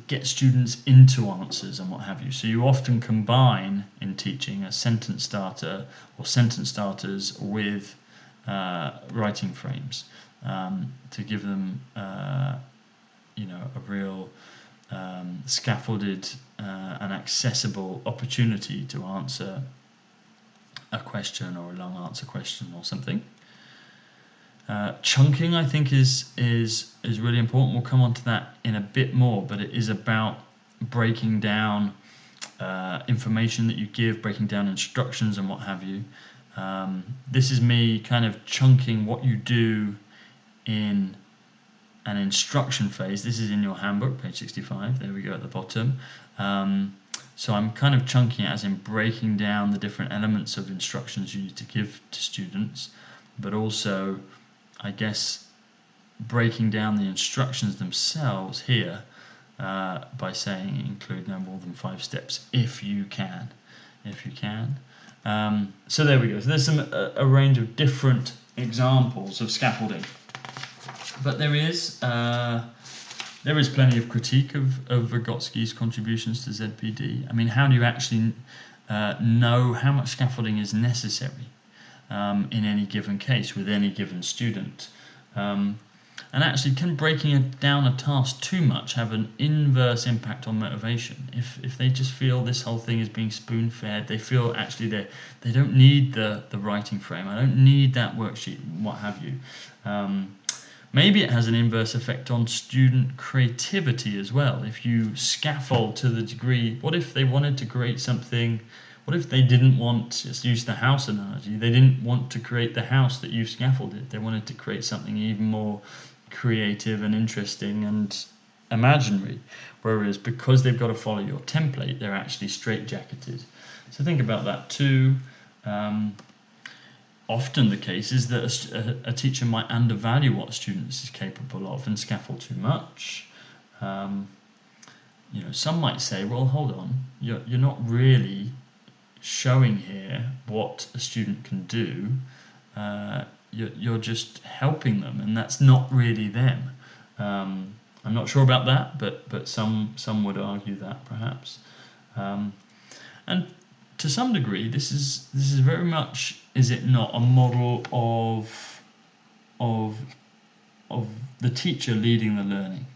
S1: get students into answers and what have you. So you often combine in teaching a sentence starter or sentence starters with writing frames to give them a real scaffolded and accessible opportunity to answer a question or a long answer question or something. Chunking, I think, is really important. We'll come on to that in a bit more, but it is about breaking down information that you give, breaking down instructions and what have you. This is me kind of chunking what you do in an instruction phase. This is in your handbook, page 65. There we go at the bottom. So I'm kind of chunking it as in breaking down the different elements of instructions you need to give to students, but also, I guess, breaking down the instructions themselves here by saying include no more than 5 steps if you can. if you can. So there we go. So there's a range of different examples of scaffolding, but there is plenty of critique of Vygotsky's contributions to ZPD. I mean, how do you actually know how much scaffolding is necessary in any given case with any given student? And actually, can breaking down a task too much have an inverse impact on motivation? If they just feel this whole thing is being spoon-fed, they feel actually they don't need the writing frame, I don't need that worksheet, what have you. Maybe it has an inverse effect on student creativity as well. If you scaffold to the degree, what if they wanted to create something? What if they didn't want, let's use the house analogy, they didn't want to create the house that you scaffolded. They wanted to create something even more creative and interesting and imaginary. Whereas because they've got to follow your template, they're actually straitjacketed. So think about that too. Often the case is that a teacher might undervalue what a student is capable of and scaffold too much. Some might say, well, hold on, you're not really showing here what a student can do. You're just helping them, and that's not really them. I'm not sure about that, but some would argue that perhaps. And to some degree, this is very much, is it not, a model of the teacher leading the learning?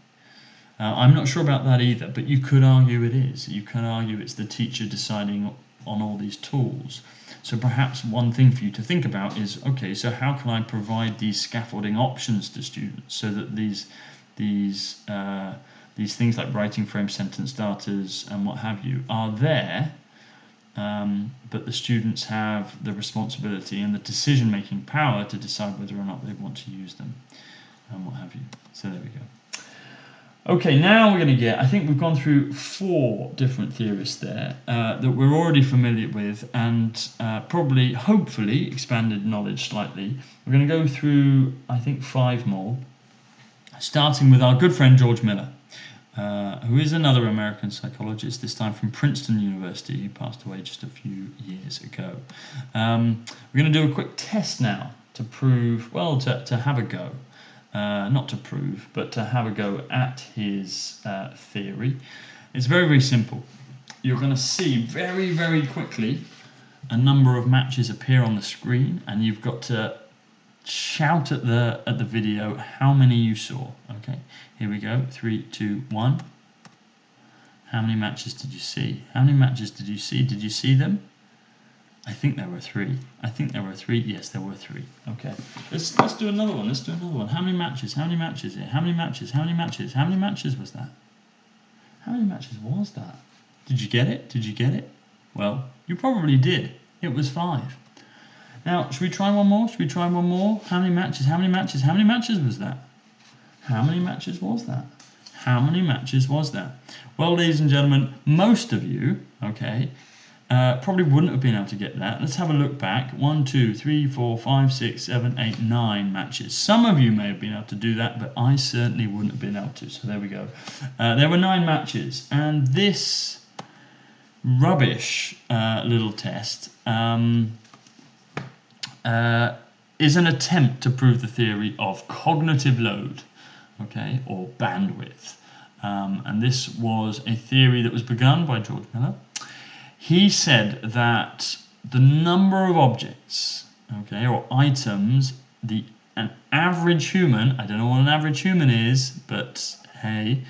S1: I'm not sure about that either, but you could argue it is. You can argue it's the teacher deciding on all these tools. So perhaps one thing for you to think about is, okay, so how can I provide these scaffolding options to students so that these things like writing frame, sentence starters, and what have you are there, but the students have the responsibility and the decision-making power to decide whether or not they want to use them, and what have you. So there we go. Okay, now we're going to I think we've gone through 4 different theorists there that we're already familiar with, and probably, hopefully, expanded knowledge slightly. We're going to go through, I think, 5 more, starting with our good friend George Miller, who is another American psychologist, this time from Princeton University. He passed away just a few years ago. We're going to do a quick test now to prove, well, to have a go. Not to prove, but to have a go at his theory. It's very, very simple. You're going to see very, very quickly a number of matches appear on the screen, and you've got to shout at the video how many you saw. Okay, here we go. 3, 2, 1. How many matches did you see? How many matches did you see? Did you see them? I think there were 3. I think there were 3. Yes, there were 3. Okay. Let's do another one. Let's do another one. How many matches? How many matches? How many matches? How many matches? How many matches was that? How many matches was that? Did you get it? Did you get it? Well, you probably did. It was 5. Now, should we try one more? Should we try one more? How many matches? How many matches? How many matches was that? How many matches was that? How many matches was that? Well, ladies and gentlemen, most of you, okay, probably wouldn't have been able to get that. Let's have a look back. 1, 2, 3, 4, 5, 6, 7, 8, 9 matches. Some of you may have been able to do that, but I certainly wouldn't have been able to. So there we go. There were 9 matches, and this rubbish little test is an attempt to prove the theory of cognitive load, okay, or bandwidth. And this was a theory that was begun by George Miller. He said that the number of objects, okay, or items, an average human, I don't know what an average human is, but hey,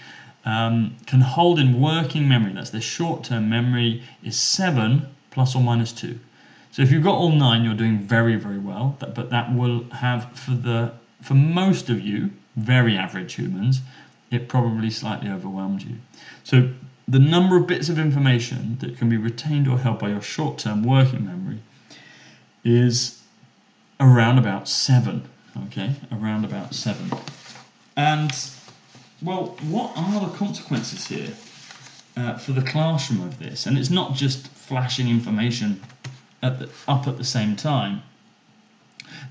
S1: can hold in working memory, that's their short-term memory, is 7 plus or minus 2. So if you've got all 9, you're doing very, very well. But that will have, for most of you, very average humans, it probably slightly overwhelmed you. So the number of bits of information that can be retained or held by your short-term working memory is around about 7. Okay, around about 7. And, well, what are the consequences here for the classroom of this? And it's not just flashing information up at the same time.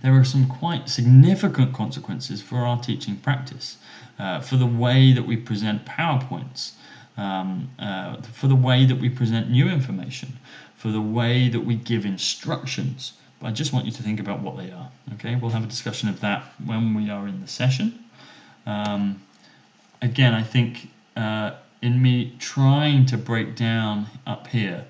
S1: There are some quite significant consequences for our teaching practice, for the way that we present PowerPoints, for the way that we present new information, for the way that we give instructions. But I just want you to think about what they are. Okay, we'll have a discussion of that when we are in the session. Again, I think in me trying to break down up here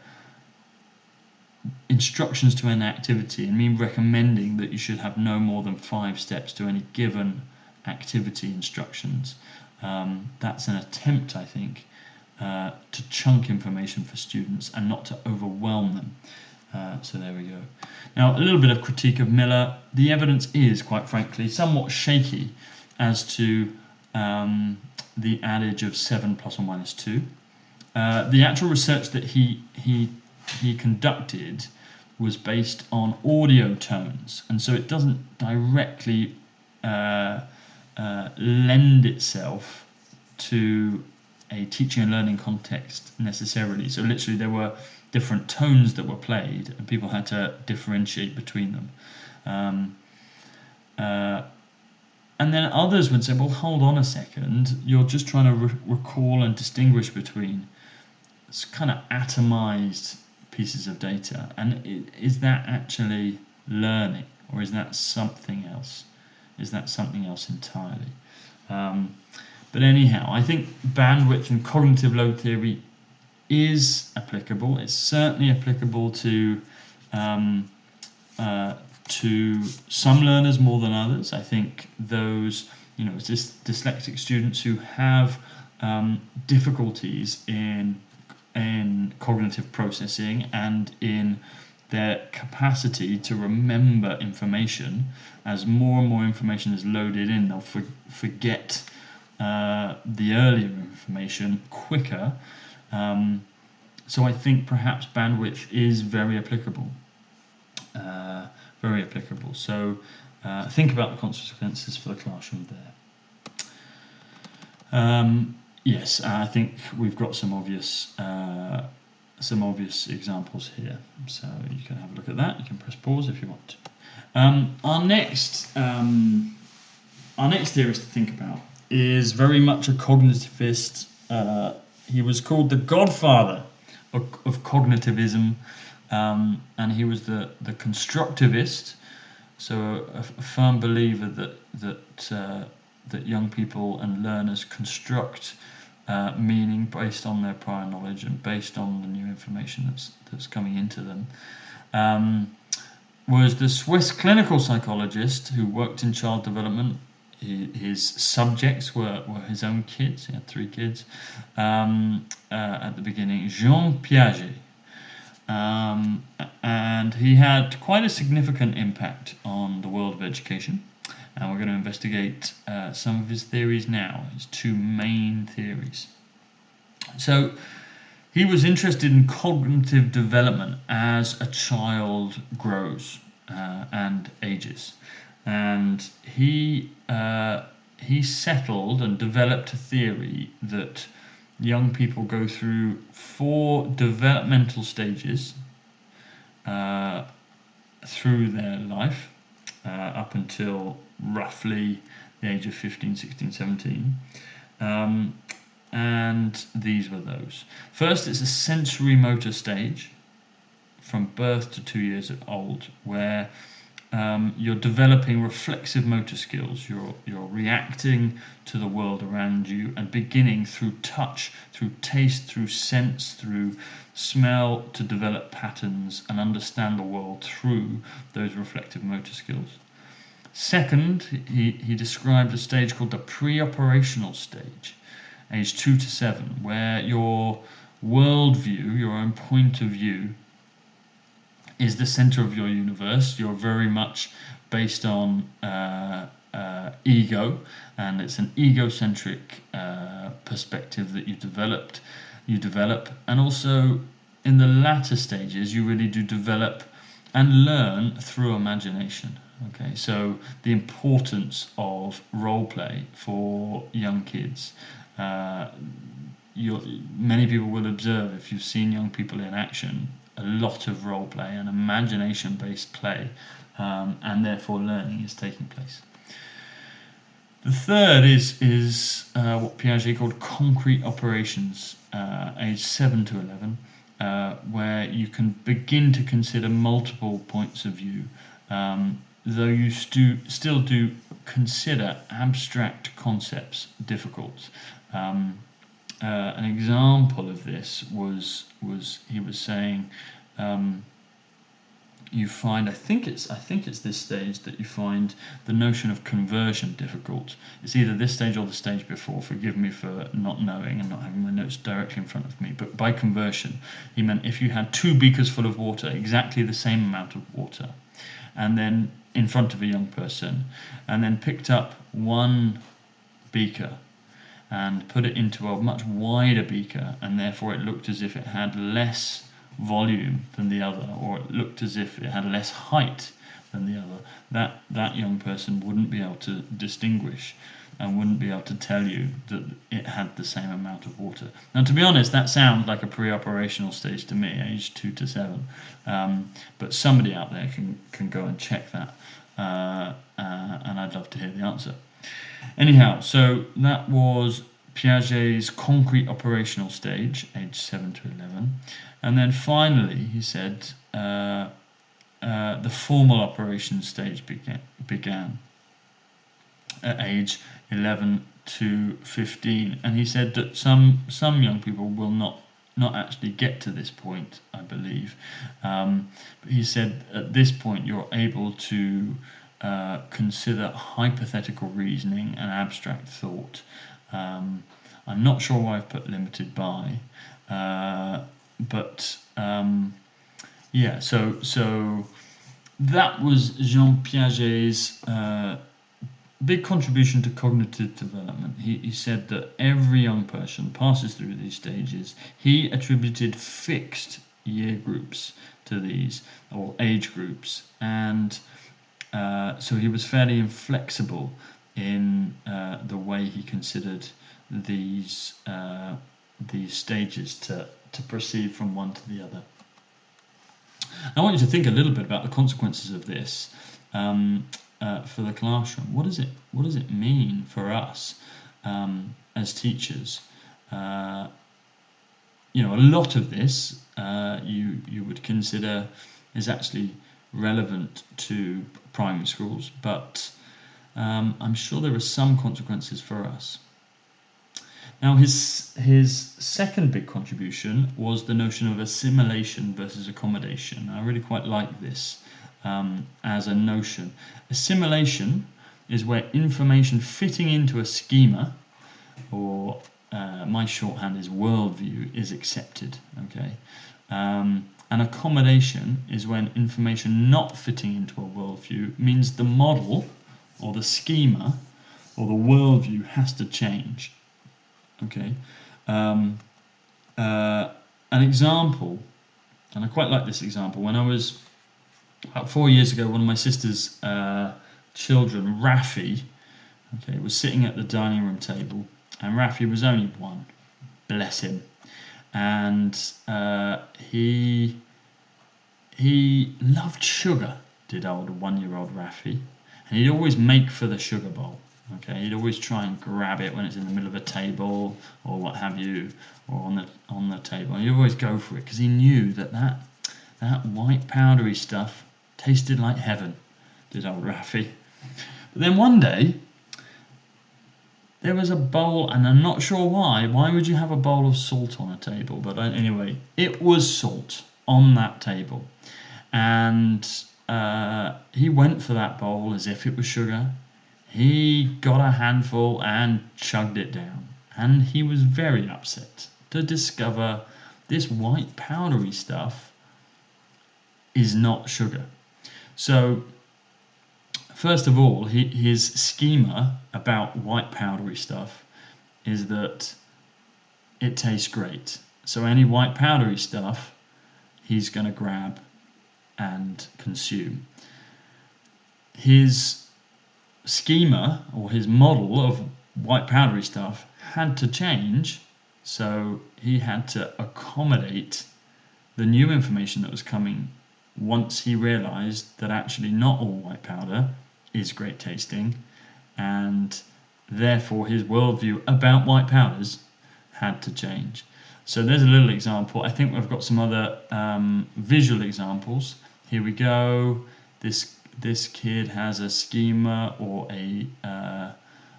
S1: instructions to an activity and me recommending that you should have no more than 5 steps to any given activity instructions, that's an attempt, I think, to chunk information for students and not to overwhelm them. So there we go. Now, a little bit of critique of Miller. The evidence is, quite frankly, somewhat shaky as to the adage of 7 plus or minus 2. The actual research that he conducted was based on audio tones, and so it doesn't directly lend itself to a teaching and learning context necessarily. So literally there were different tones that were played and people had to differentiate between them. And then others would say, well, hold on a second, you're just trying to recall and distinguish between kind of atomized pieces of data, and is that actually learning, or is that something else? Is that something else entirely? But anyhow, I think bandwidth and cognitive load theory is applicable. It's certainly applicable to some learners more than others. I think those, dyslexic students who have difficulties in cognitive processing and in their capacity to remember information, as more and more information is loaded in, they'll forget the earlier information quicker. So I think perhaps bandwidth is very applicable. So think about the consequences for the classroom there. Yes, I think we've got some obvious examples here. So you can have a look at that. You can press pause if you want to. Our next theorist to think about is very much a cognitivist. He was called the godfather of cognitivism, and he was the constructivist. So a firm believer that young people and learners construct meaning based on their prior knowledge and based on the new information that's coming into them. Was the Swiss clinical psychologist who worked in child development. His subjects were his own kids. He had 3 kids at the beginning. Jean Piaget. And he had quite a significant impact on the world of education. And we're going to investigate some of his theories now, his 2 main theories. So he was interested in cognitive development as a child grows and ages. And he settled and developed a theory that young people go through 4 developmental stages through their life up until roughly the age of 15, 16, 17. And these were those. First, it's a sensory motor stage from birth to 2 years old, where you're developing reflexive motor skills. You're reacting to the world around you and beginning through touch, through taste, through sense, through smell to develop patterns and understand the world through those reflective motor skills. Second, he described a stage called the pre-operational stage, age 2 to 7, where your worldview, your own point of view, is the center of your universe. You're very much based on ego, and it's an egocentric perspective that you develop, and also in the latter stages you really do develop and learn through imagination. Okay, so the importance of role play for young kids. Many people will observe, if you've seen young people in action, a lot of role play and imagination-based play, and therefore learning is taking place. The third is what Piaget called concrete operations, age 7 to 11, where you can begin to consider multiple points of view, though you still do consider abstract concepts difficult. An example of this was he was saying, you find, I think it's this stage that you find the notion of conversion difficult. It's either this stage or the stage before. Forgive me for not knowing and not having my notes directly in front of me. But by conversion, he meant if you had 2 beakers full of water, exactly the same amount of water, and then in front of a young person, and then picked up one beaker and put it into a much wider beaker, and therefore it looked as if it had less volume than the other, or it looked as if it had less height than the other, that young person wouldn't be able to distinguish and wouldn't be able to tell you that it had the same amount of water. Now, to be honest, that sounds like a pre-operational stage to me, age 2 to 7, but somebody out there can go and check that, and I'd love to hear the answer. Anyhow, so that was Piaget's concrete operational stage, age 7 to 11. And then finally, he said, the formal operation stage began at age 11 to 15. And he said that some young people will not actually get to this point, I believe. But he said at this point you're able to consider hypothetical reasoning and abstract thought. I'm not sure why I've put limited by, but yeah, so that was Jean Piaget's big contribution to cognitive development. He said that every young person passes through these stages. He attributed fixed year groups to these, or age groups, and so he was fairly inflexible in the way he considered these stages to proceed from one to the other. I want you to think a little bit about the consequences of this for the classroom. What does it mean for us as teachers? A lot of this you would consider is actually relevant to primary schools, but I'm sure there are some consequences for us. Now, his second big contribution was the notion of assimilation versus accommodation. I really quite like this as a notion. Assimilation is where information fitting into a schema, or my shorthand is worldview, is accepted. Okay, and accommodation is when information not fitting into a worldview means the model or the schema or the worldview has to change. Okay, an example, and I quite like this example. When I was about 4 years ago, one of my sister's children, Rafi, was sitting at the dining room table, and Rafi was only 1, bless him, and he loved sugar, did old 1-year-old Rafi, and he'd always make for the sugar bowl. Okay, he'd always try and grab it when it's in the middle of a table or what have you, or on the table. And he'd always go for it because he knew that white powdery stuff tasted like heaven, did old Rafi. But then one day there was a bowl, and I'm not sure why. Why would you have a bowl of salt on a table? But anyway, it was salt on that table, and he went for that bowl as if it was sugar. He got a handful and chugged it down, and he was very upset to discover this white powdery stuff is not sugar. So, first of all, his schema about white powdery stuff is that it tastes great. So any white powdery stuff he's going to grab and consume. His schema, or his model of white powdery stuff, had to change, so he had to accommodate the new information that was coming once he realized that actually not all white powder is great tasting, and therefore his worldview about white powders had to change. So there's a little example. I think we've got some other visual examples. Here we go. This kid has a schema or a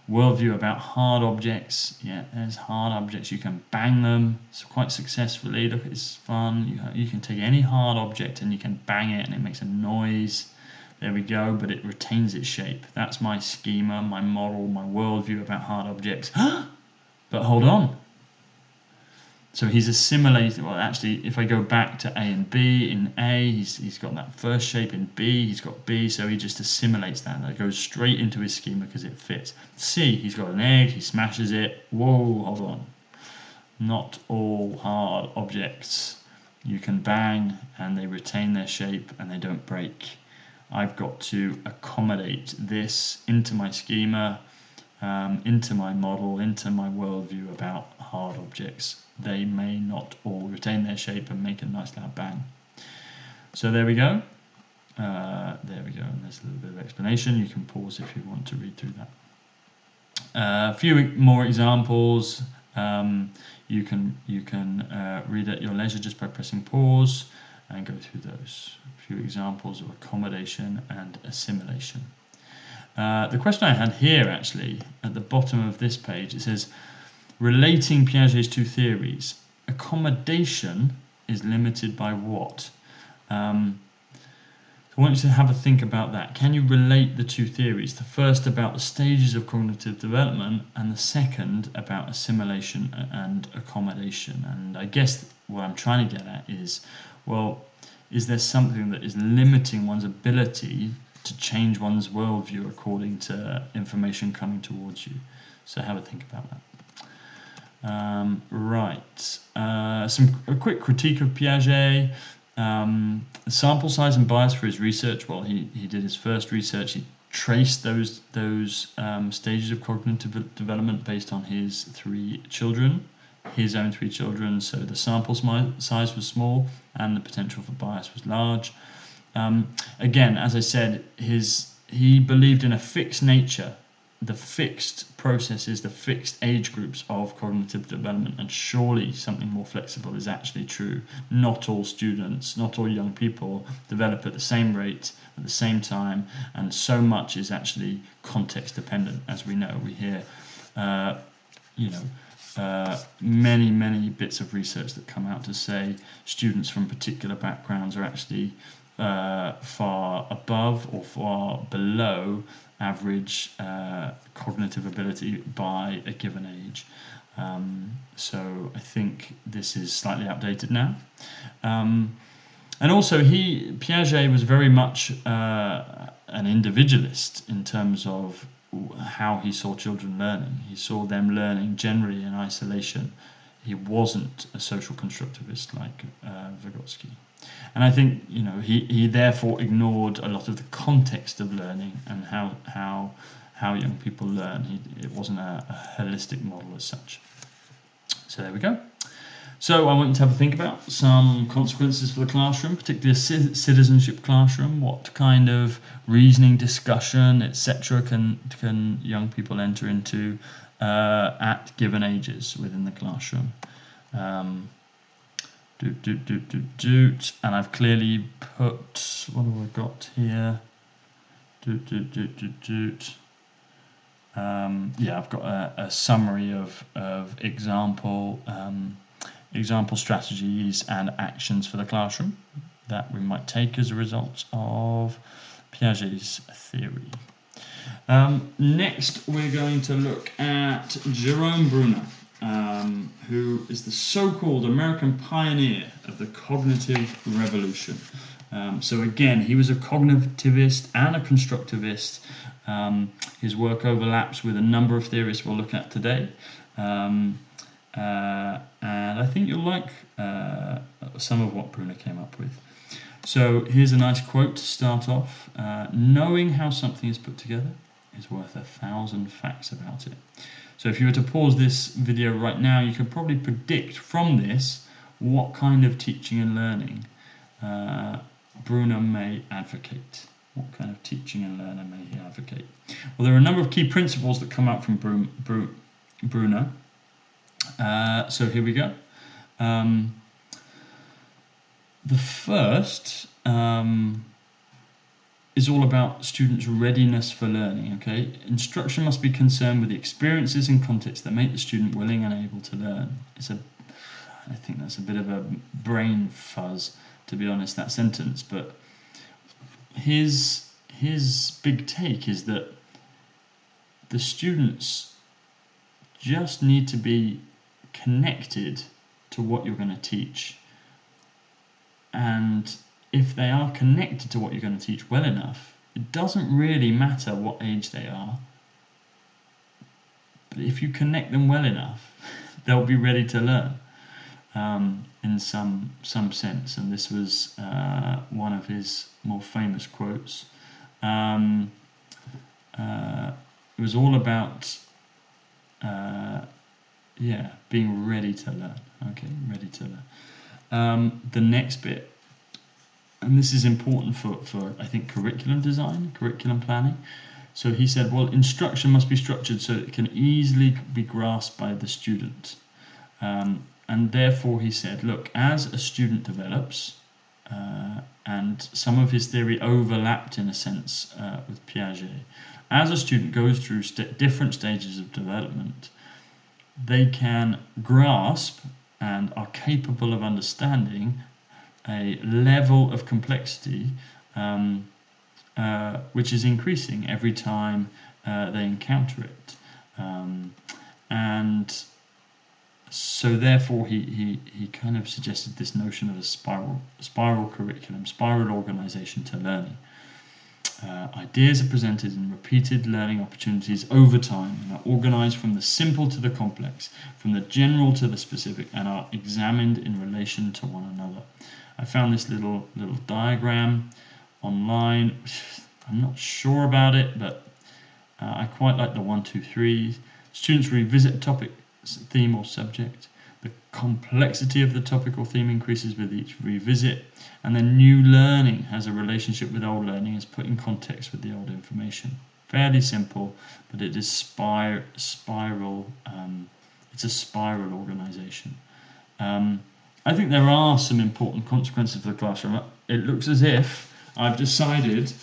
S1: worldview about hard objects. Yeah, there's hard objects. You can bang them quite successfully. Look, it's fun. You can take any hard object and you can bang it and it makes a noise. There we go, but it retains its shape. That's my schema, my model, my worldview about hard objects. But hold on. So he's assimilated. Well, actually, if I go back to A and B, in A, he's got that first shape. In B, he's got B, so he just assimilates that. That goes straight into his schema because it fits. C, he's got an egg, he smashes it. Whoa, hold on. Not all hard objects you can bang and they retain their shape and they don't break. I've got to accommodate this into my schema, into my model, into my worldview about hard objects. They may not all retain their shape and make a nice loud bang. So there we go. There we go. And there's a little bit of explanation. You can pause if you want to read through that. A few more examples. You can read at your leisure just by pressing pause and go through those. A few examples of accommodation and assimilation. The question I had here, actually, at the bottom of this page, it says, relating Piaget's two theories, accommodation is limited by what? So I want you to have a think about that. Can you relate the two theories? The first about the stages of cognitive development and the second about assimilation and accommodation. And I guess what I'm trying to get at is, well, is there something that is limiting one's ability to change one's worldview according to information coming towards you? So have a think about that. A quick critique of Piaget. Sample size and bias for his research. Well, he did his first research. He traced those stages of cognitive development based on his three children, his own three children. So the sample size was small and the potential for bias was large. Again, as I said, he believed in a fixed nature, the fixed processes, the fixed age groups of cognitive development, and surely something more flexible is actually true. Not all students, not all young people develop at the same rate, at the same time, and so much is actually context dependent. As we know, we hear, many bits of research that come out to say students from particular backgrounds are actually far above or far below average cognitive ability by a given age. So I think this is slightly outdated now. And also Piaget was very much an individualist in terms of how he saw children learning. He saw them learning generally in isolation. He wasn't a social constructivist like Vygotsky. And I think he therefore ignored a lot of the context of learning and how young people learn. It wasn't a holistic model as such. So there we go. So I want you to have a think about some consequences for the classroom, particularly a citizenship classroom. What kind of reasoning, discussion, etc. can young people enter into at given ages within the classroom? And I've clearly put, what have I got here? I've got a summary of example strategies and actions for the classroom that we might take as a result of Piaget's theory. Next, we're going to look at Jerome Bruner, who is the so-called American pioneer of the cognitive revolution. So again, he was a cognitivist and a constructivist. His work overlaps with a number of theorists we'll look at today. And I think you'll like some of what Bruner came up with. So here's a nice quote to start off. Knowing how something is put together is worth 1,000 facts about it. So if you were to pause this video right now, you could probably predict from this what kind of teaching and learning Bruner may advocate. What kind of teaching and learning may he advocate? Well, there are a number of key principles that come out from Bruner. So here we go. The first is all about students' readiness for learning. Okay, instruction must be concerned with the experiences and contexts that make the student willing and able to learn. I think that's a bit of a brain fuzz, to be honest, that sentence. But his big take is that the students just need to be connected to what you're going to teach. And if they are connected to what you're going to teach well enough, it doesn't really matter what age they are. But if you connect them well enough, they'll be ready to learn in some sense. And this was one of his more famous quotes. It was all about being ready to learn. Okay, ready to learn. The next bit, and this is important for I think curriculum design, curriculum planning. So he said, well, instruction must be structured so it can easily be grasped by the student. And therefore he said, look, as a student develops, and some of his theory overlapped in a sense with Piaget, as a student goes through different stages of development, they can grasp and are capable of understanding a level of complexity which is increasing every time they encounter it. And so therefore he kind of suggested this notion of a spiral curriculum, spiral organization to learning. Ideas are presented in repeated learning opportunities over time and are organized from the simple to the complex, from the general to the specific, and are examined in relation to one another. I found this little diagram online. I'm not sure about it, but I quite like the 1, 2, 3. Students revisit a topic, theme or subject. The complexity of the topic or theme increases with each revisit, and then new learning has a relationship with old learning, is put in context with the old information. Fairly simple, but it is spiral. It's a spiral organization. I think there are some important consequences for the classroom. It looks as if I've decided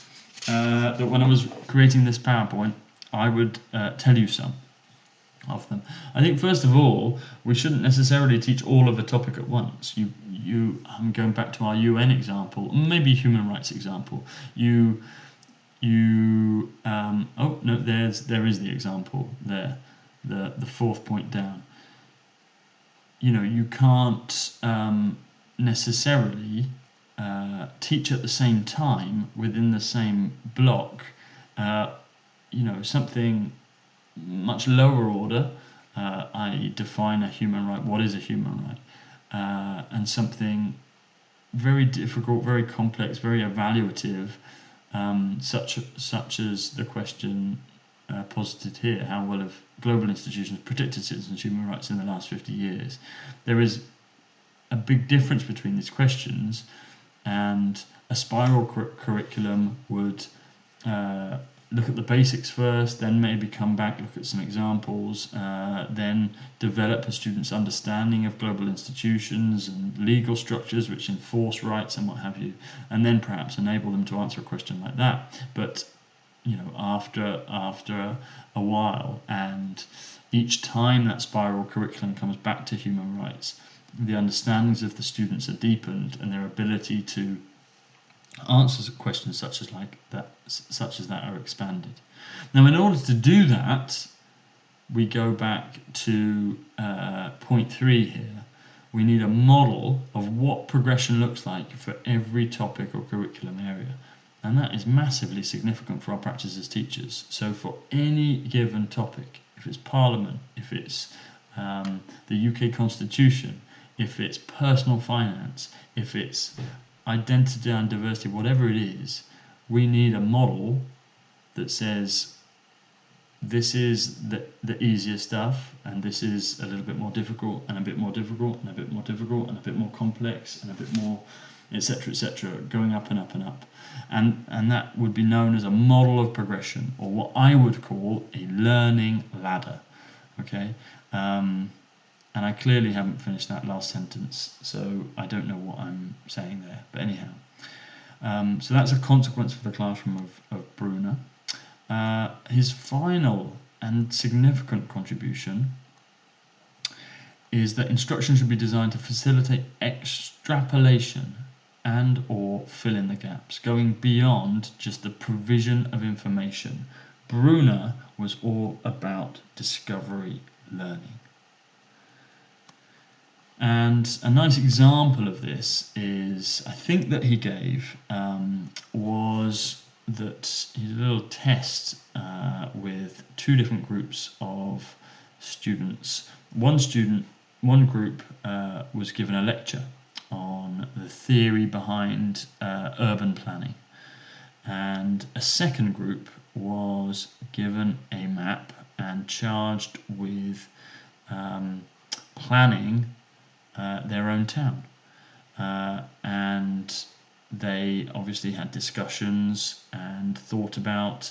S1: that when I was creating this PowerPoint, I would tell you some of them. I think first of all, we shouldn't necessarily teach all of a topic at once. I'm going back to our UN example, maybe human rights example. There is the example there, the fourth point down. You can't necessarily teach at the same time within the same block. Something much lower order, i.e. define a human right, what is a human right, and something very difficult, very complex, very evaluative, such as the question posited here, how well have global institutions protected citizens' human rights in the last 50 years? There is a big difference between these questions, and a spiral curriculum would look at the basics first, then maybe come back, look at some examples, then develop a student's understanding of global institutions and legal structures which enforce rights and what have you, and then perhaps enable them to answer a question like that. But after a while, and each time that spiral curriculum comes back to human rights, the understandings of the students are deepened, and their ability to answer questions such as that are expanded. Now, in order to do that, we go back to point 3 here. We need a model of what progression looks like for every topic or curriculum area. And that is massively significant for our practice as teachers. So for any given topic, if it's Parliament, if it's the UK Constitution, if it's personal finance, if it's identity and diversity, whatever it is, we need a model that says this is the easier stuff, and this is a little bit more difficult, and a bit more difficult, and a bit more difficult, and a bit more complex, and a bit more, etc., going up and up and up. And that would be known as a model of progression, or what I would call a learning ladder. Okay? and I clearly haven't finished that last sentence, so I don't know what I'm saying there. But anyhow, so that's a consequence for the classroom of Bruner. His final and significant contribution is that instruction should be designed to facilitate extrapolation and or fill in the gaps, going beyond just the provision of information. Bruner was all about discovery learning. And a nice example of this is, I think that he gave, was that he did a little test with two different groups of students. One group was given a lecture on the theory behind urban planning, and a second group was given a map and charged with planning their own town, and they obviously had discussions and thought about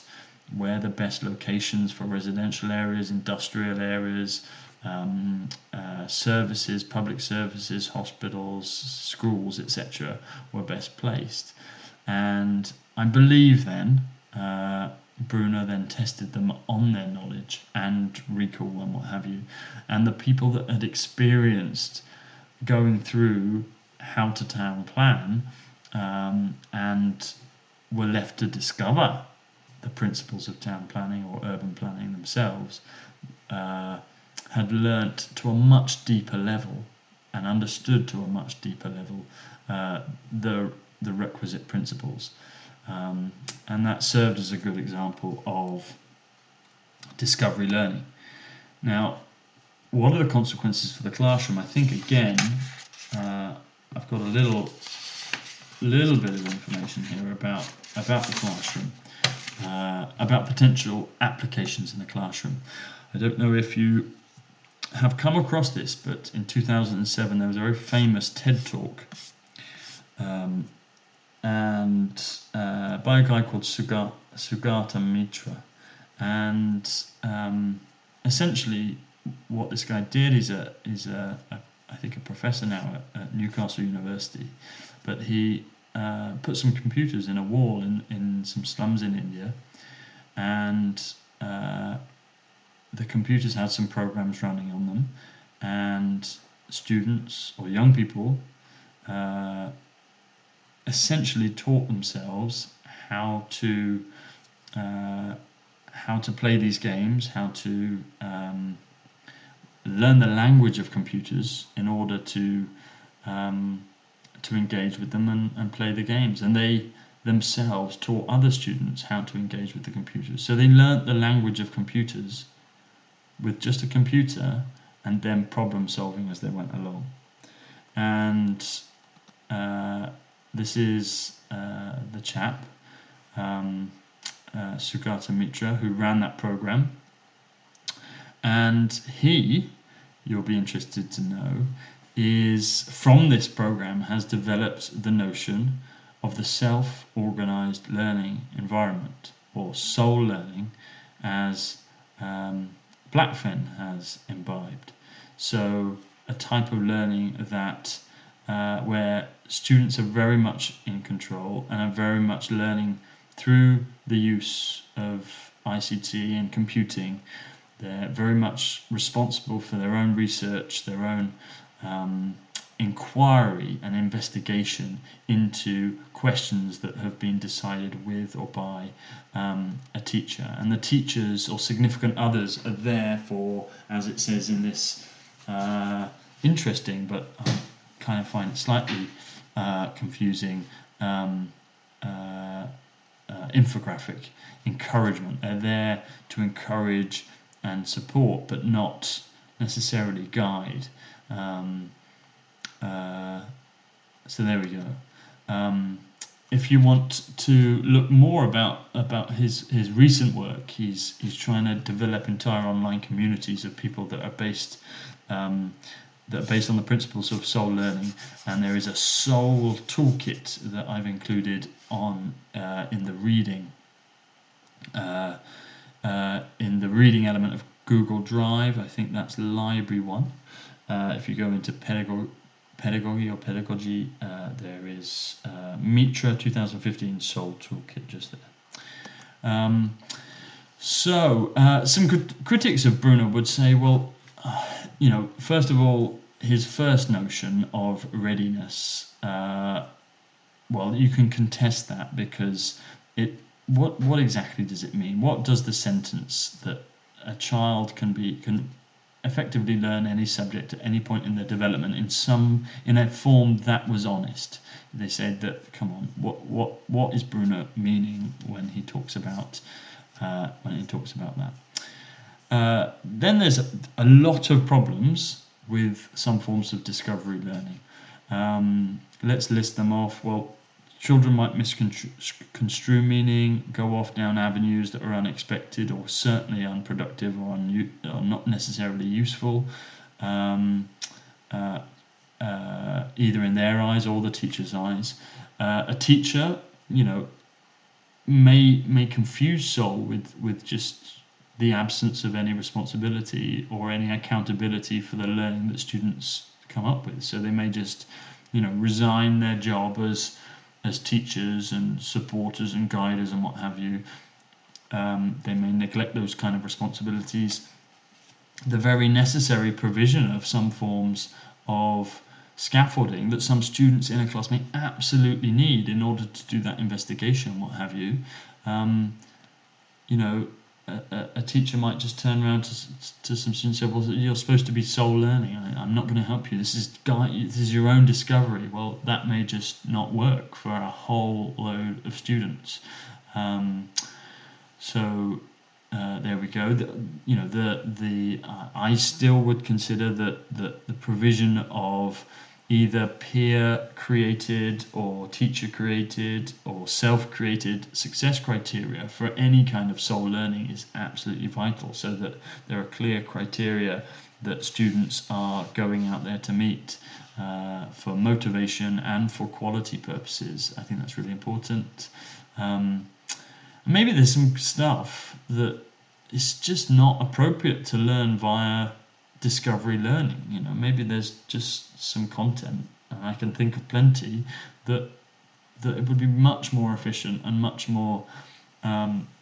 S1: where the best locations for residential areas, industrial areas, services, public services, hospitals, schools, etc. were best placed. And I believe then Bruner then tested them on their knowledge and recall and what have you. And the people that had experienced going through how to town plan and were left to discover the principles of town planning or urban planning themselves, had learnt to a much deeper level and understood to a much deeper level the requisite principles, and that served as a good example of discovery learning. Now, what are the consequences for the classroom? I think again I've got a little bit of information here about the classroom, about potential applications in the classroom. I don't know if you have come across this, but in 2007 there was a very famous TED Talk and by a guy called Sugata Mitra, and essentially what this guy did is I think a professor now at Newcastle University, but he put some computers in a wall in some slums in India, and the computers had some programs running on them, and students or young people essentially taught themselves how to play these games, how to learn the language of computers in order to engage with them and play the games. And they themselves taught other students how to engage with the computers. So they learnt the language of computers with just a computer, and then problem solving as they went along. And this is the chap, Sugata Mitra, who ran that program. And he, you'll be interested to know, is from this program has developed the notion of the self-organized learning environment, or soul learning, as Blackfen has imbibed. So a type of learning that where students are very much in control and are very much learning through the use of ICT and computing. They're very much responsible for their own research, their own inquiry and investigation into questions that have been decided with or by a teacher. And the teachers or significant others are there for, as it says in this interesting but I kind of find it slightly confusing infographic, encouragement. They're there to encourage and support, but not necessarily guide. So there we go. If you want to look more about his recent work, he's trying to develop entire online communities of people that are based on the principles of soul learning, and there is a soul toolkit that I've included on in the reading element of Google Drive. I think that's library one, If you go into pedagogy or pedagogy, there is Mitra 2015 Soul Toolkit just there. Some critics of Bruner would say, well, first of all, his first notion of readiness, well, you can contest that, because what exactly does it mean? What does the sentence that a child can effectively learn any subject at any point in their development in a form that was honest? They said that, come on, what is Bruner meaning when he talks about that? Then there's a lot of problems with some forms of discovery learning. Let's list them off. Well, children might misconstrue meaning, go off down avenues that are unexpected or certainly unproductive or not necessarily useful, either in their eyes or the teacher's eyes. A teacher, may confuse soul with just the absence of any responsibility or any accountability for the learning that students come up with. So they may just, resign their job as teachers and supporters and guiders and what have you. They may neglect those kind of responsibilities. The very necessary provision of some forms of scaffolding that some students in a class may absolutely need in order to do that investigation and what have you. A teacher might just turn around to some students and say, well, you're supposed to be soul learning. I'm not going to help you. This is your own discovery. Well, that may just not work for a whole load of students. There we go. I still would consider that the provision of either peer-created or teacher-created or self-created success criteria for any kind of soul learning is absolutely vital, so that there are clear criteria that students are going out there to meet for motivation and for quality purposes. I think that's really important. Maybe there's some stuff that is just not appropriate to learn via discovery learning. Maybe there's just some content, and I can think of plenty that it would be much more efficient and much more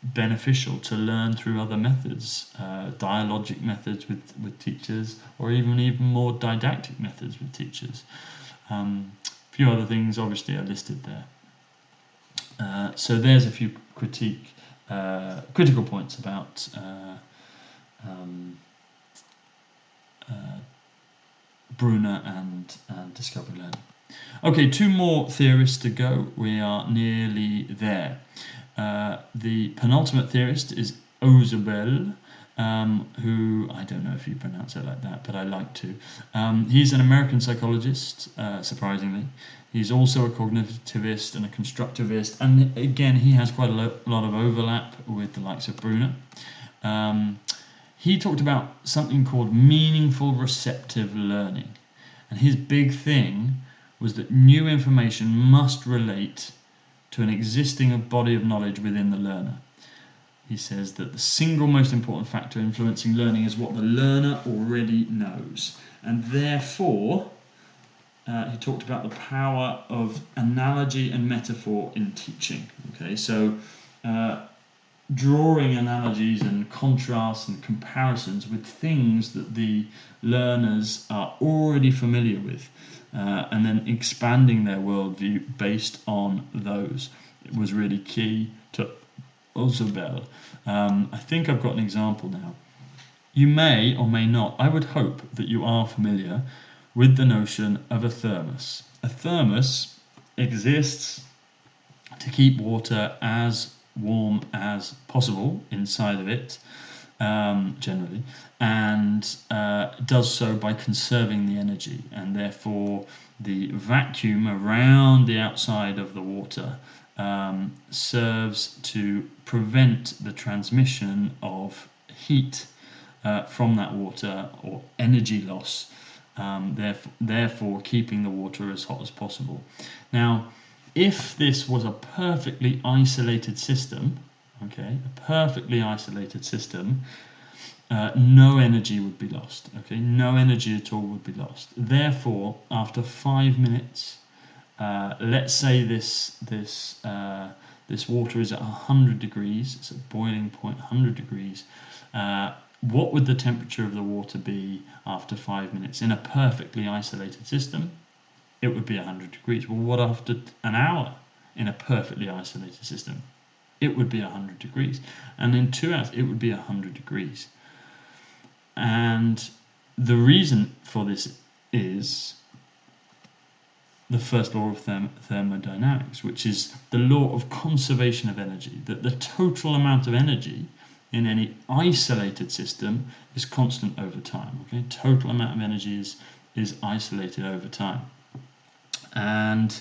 S1: beneficial to learn through other methods, dialogic methods with teachers, or even more didactic methods with teachers. A few other things obviously are listed there. So there's a few critical points about Bruner and discovery learning. Okay, two more theorists to go. We are nearly there. The penultimate theorist is Ozebel, who, I don't know if you pronounce it like that, but I like to. He's an American psychologist, surprisingly. He's also a cognitivist and a constructivist, and again, he has quite a lot of overlap with the likes of Bruner. He talked about something called meaningful receptive learning. And his big thing was that new information must relate to an existing body of knowledge within the learner. He says that the single most important factor influencing learning is what the learner already knows. And therefore, he talked about the power of analogy and metaphor in teaching. Okay, so drawing analogies and contrasts and comparisons with things that the learners are already familiar with, and then expanding their worldview based on those. It was really key to Ozebel. I think I've got an example now. You may or may not, I would hope that you are familiar with the notion of a thermos. A thermos exists to keep water as warm as possible inside of it, generally, and does so by conserving the energy, and therefore the vacuum around the outside of the water serves to prevent the transmission of heat from that water or energy loss, therefore keeping the water as hot as possible. Now, if this was a perfectly isolated system, no energy would be lost. Okay, no energy at all would be lost. Therefore, after 5 minutes, let's say this water is at 100 degrees. It's at boiling point, 100 degrees. What would the temperature of the water be after 5 minutes in a perfectly isolated system? It would be 100 degrees. Well, what after an hour in a perfectly isolated system? It would be 100 degrees. And in 2 hours, it would be 100 degrees. And the reason for this is the first law of thermodynamics, which is the law of conservation of energy, that the total amount of energy in any isolated system is constant over time. Okay, total amount of energy is isolated over time. And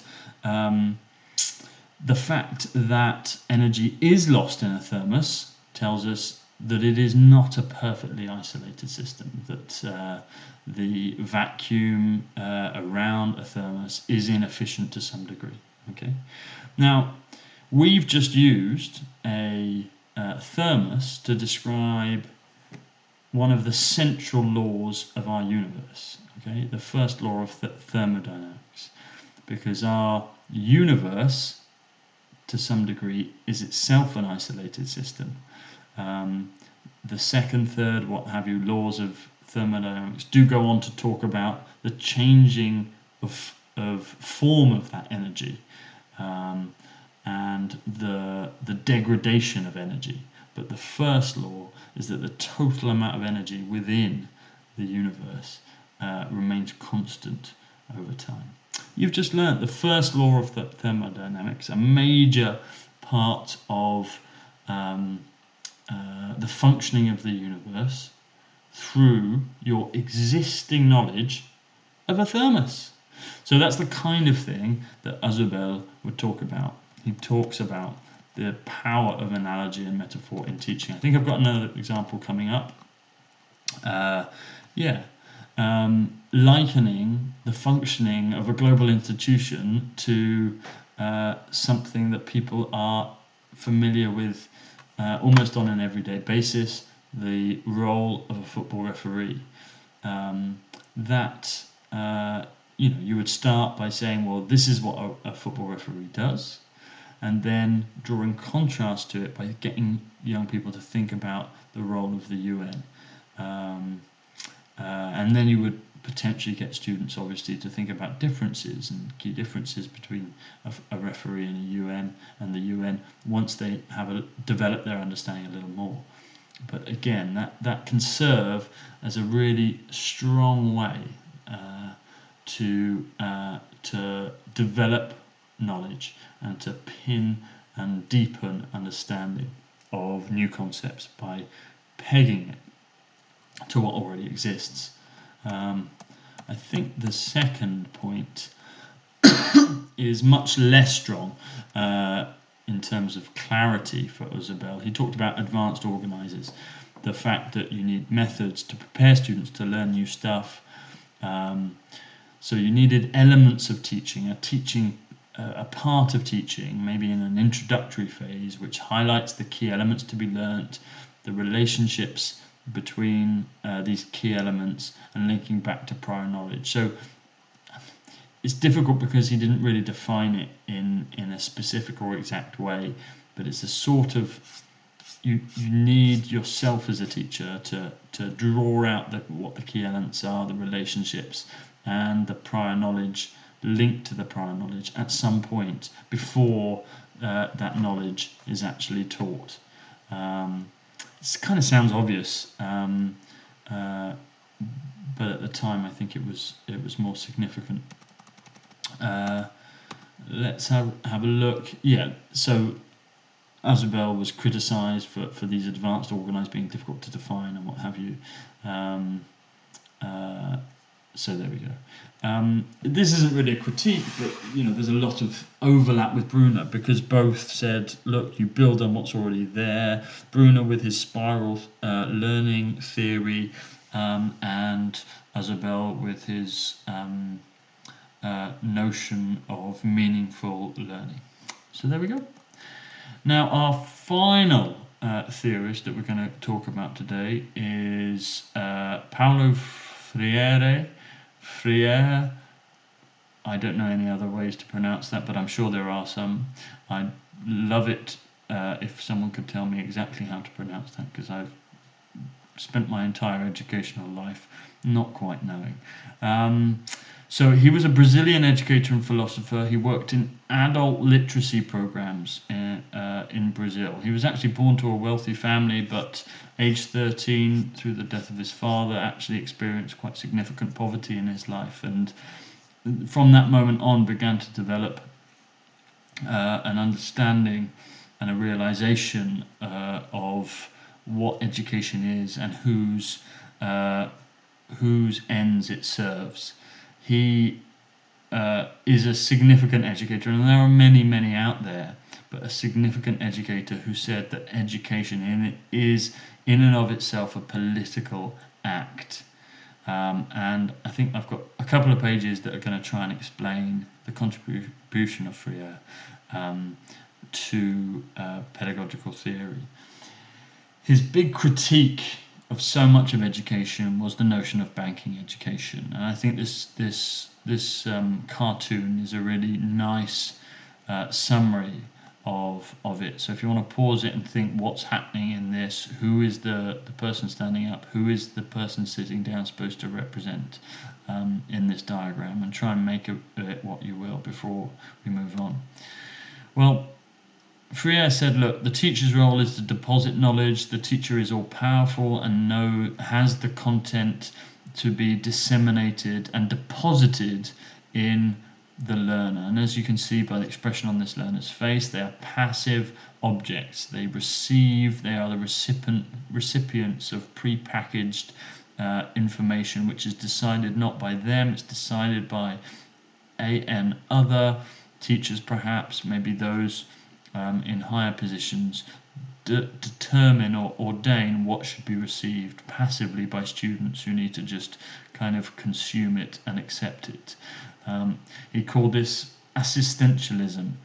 S1: the fact that energy is lost in a thermos tells us that it is not a perfectly isolated system, that the vacuum around a thermos is inefficient to some degree. Okay. Now, we've just used a thermos to describe one of the central laws of our universe. Okay, the first law of thermodynamics, because our universe, to some degree, is itself an isolated system. The second, third, what have you, laws of thermodynamics do go on to talk about the changing of form of that energy, and the degradation of energy. But the first law is that the total amount of energy within the universe remains constant over time. You've just learnt the first law of thermodynamics, a major part of the functioning of the universe through your existing knowledge of a thermos. So that's the kind of thing that Azubel would talk about. He talks about the power of analogy and metaphor in teaching. I think I've got another example coming up. Likening the functioning of a global institution to something that people are familiar with almost on an everyday basis, the role of a football referee. You would start by saying, well, this is what a football referee does, and then drawing contrast to it by getting young people to think about the role of the UN. And then you would potentially get students, obviously, to think about differences and key differences between a referee and the UN once they have developed their understanding a little more. But again, that can serve as a really strong way to develop knowledge and to pin and deepen understanding of new concepts by pegging it to what already exists. I think the second point is much less strong in terms of clarity for Azubel. He talked about advanced organisers, the fact that you need methods to prepare students to learn new stuff. So you needed elements of teaching, a part of teaching, maybe in an introductory phase, which highlights the key elements to be learnt, the relationships between these key elements, and linking back to prior knowledge. So it's difficult because he didn't really define it in a specific or exact way, but it's a sort of, you need yourself as a teacher to draw out what the key elements are, the relationships, and the prior knowledge, linked to the prior knowledge at some point before that knowledge is actually taught. It kind of sounds obvious, but at the time I think it was more significant. Let's have a look. Yeah, so Azubel was criticised for these advanced organised being difficult to define and what have you. So there we go. This isn't really a critique, but there's a lot of overlap with Bruner, because both said, look, you build on what's already there. Bruner with his spiral learning theory, and Azubel with his notion of meaningful learning. So there we go. Now our final theorist that we're going to talk about today is Paulo Freire. Freire. I don't know any other ways to pronounce that, but I'm sure there are some. I'd love it if someone could tell me exactly how to pronounce that, because I've spent my entire educational life not quite knowing. So he was a Brazilian educator and philosopher. He worked in adult literacy programs in Brazil. He was actually born to a wealthy family, but age 13, through the death of his father, actually experienced quite significant poverty in his life, and from that moment on began to develop an understanding and a realization of what education is and whose ends it serves. He is a significant educator, and there are many out there, but a significant educator who said that education is in and of itself a political act. And I think I've got a couple of pages that are going to try and explain the contribution of Freire to pedagogical theory. His big critique of so much of education was the notion of banking education, and I think this cartoon is a really nice summary of it. So if you want to pause it and think what's happening in this, who is the person standing up, who is the person sitting down supposed to represent in this diagram, and try and make it what you will before we move on. Well, Freire said, look, the teacher's role is to deposit knowledge. The teacher is all powerful and has the content to be disseminated and deposited in the learner. And as you can see by the expression on this learner's face, they are passive objects. They are the recipients of pre-packaged information, which is decided not by them, it's decided by an other. Teachers, perhaps, maybe those in higher positions, determine or ordain what should be received passively by students who need to just kind of consume it and accept it. He called this assistentialism,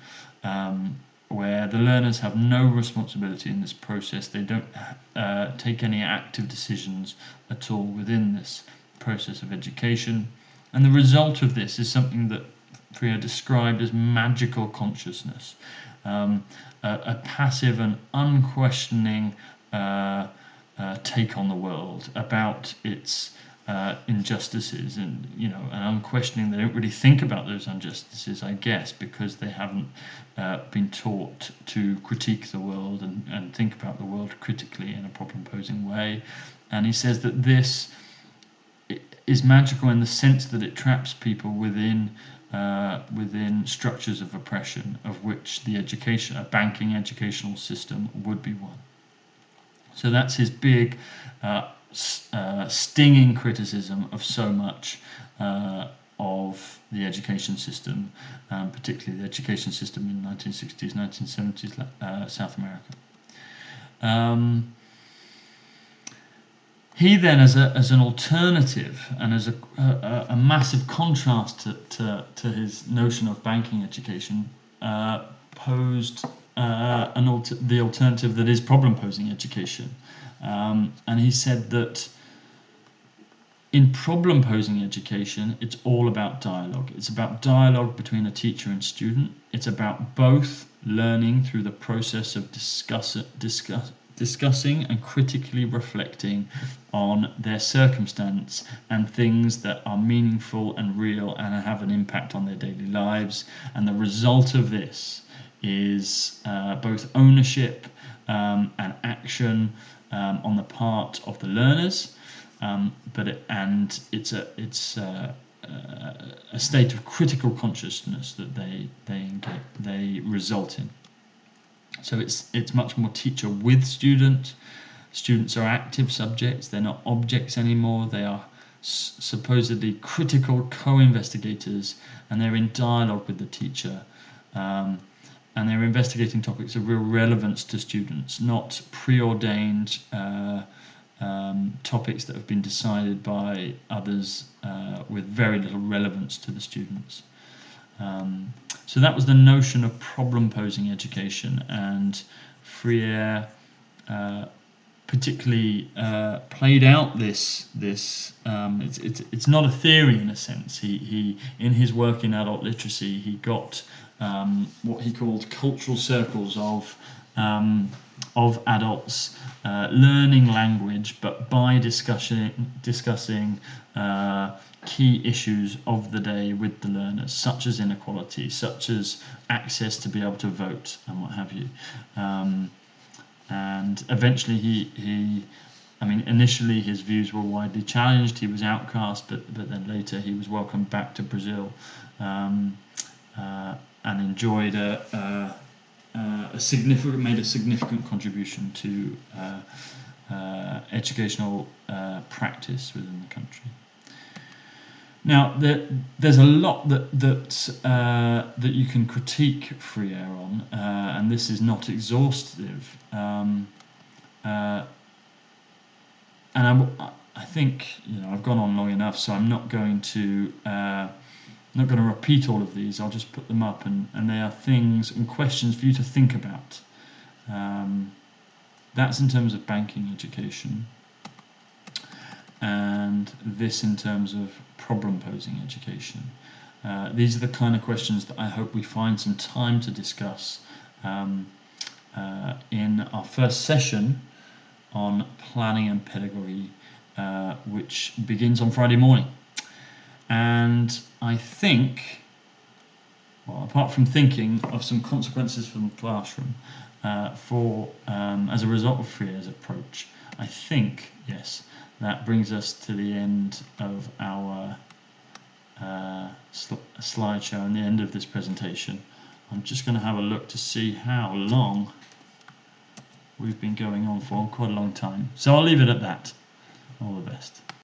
S1: where the learners have no responsibility in this process. They don't take any active decisions at all within this process of education. And the result of this is something that Freire described as magical consciousness, a passive and unquestioning take on the world about its injustices, and unquestioning. They don't really think about those injustices, I guess, because they haven't been taught to critique the world and think about the world critically in a problem-posing way. And he says that this is magical in the sense that it traps people within structures of oppression, of which a banking educational system would be one. So that's his big stinging criticism of so much of the education system, particularly the education system in 1960s, 1970s South America. He then, as an alternative and as a massive contrast to his notion of banking education, posed the alternative that is problem-posing education. And he said that in problem-posing education, it's all about dialogue. It's about dialogue between a teacher and student. It's about both learning through the process of discussing and critically reflecting on their circumstance and things that are meaningful and real and have an impact on their daily lives. And the result of this is both ownership and action on the part of the learners, it's a state of critical consciousness that they result in. So it's much more teacher with student. Students are active subjects. They're not objects anymore. They are supposedly critical co-investigators, and they're in dialogue with the teacher. And they're investigating topics of real relevance to students, not preordained topics that have been decided by others with very little relevance to the students. So that was the notion of problem-posing education, and Freire particularly played out this. It's not a theory in a sense. He in his work in adult literacy, he got what he called cultural circles of adults learning language, but by discussing key issues of the day with the learners, such as inequality, such as access to be able to vote, and what have you. And eventually initially his views were widely challenged. He was outcast, but then later he was welcomed back to Brazil, and enjoyed made a significant contribution to educational practice within the country. Now, there's a lot that you can critique Freire on, and this is not exhaustive. And I think I've gone on long enough, so I'm not going to repeat all of these. I'll just put them up, and they are things and questions for you to think about. That's in terms of banking education, and this in terms of problem-posing education. These are the kind of questions that I hope we find some time to discuss in our first session on planning and pedagogy, which begins on Friday morning. And I think, well, apart from thinking of some consequences from the classroom as a result of Freire's approach, I think, yes, that brings us to the end of our slideshow and the end of this presentation. I'm just going to have a look to see how long we've been going on for, quite a long time. So I'll leave it at that. All the best.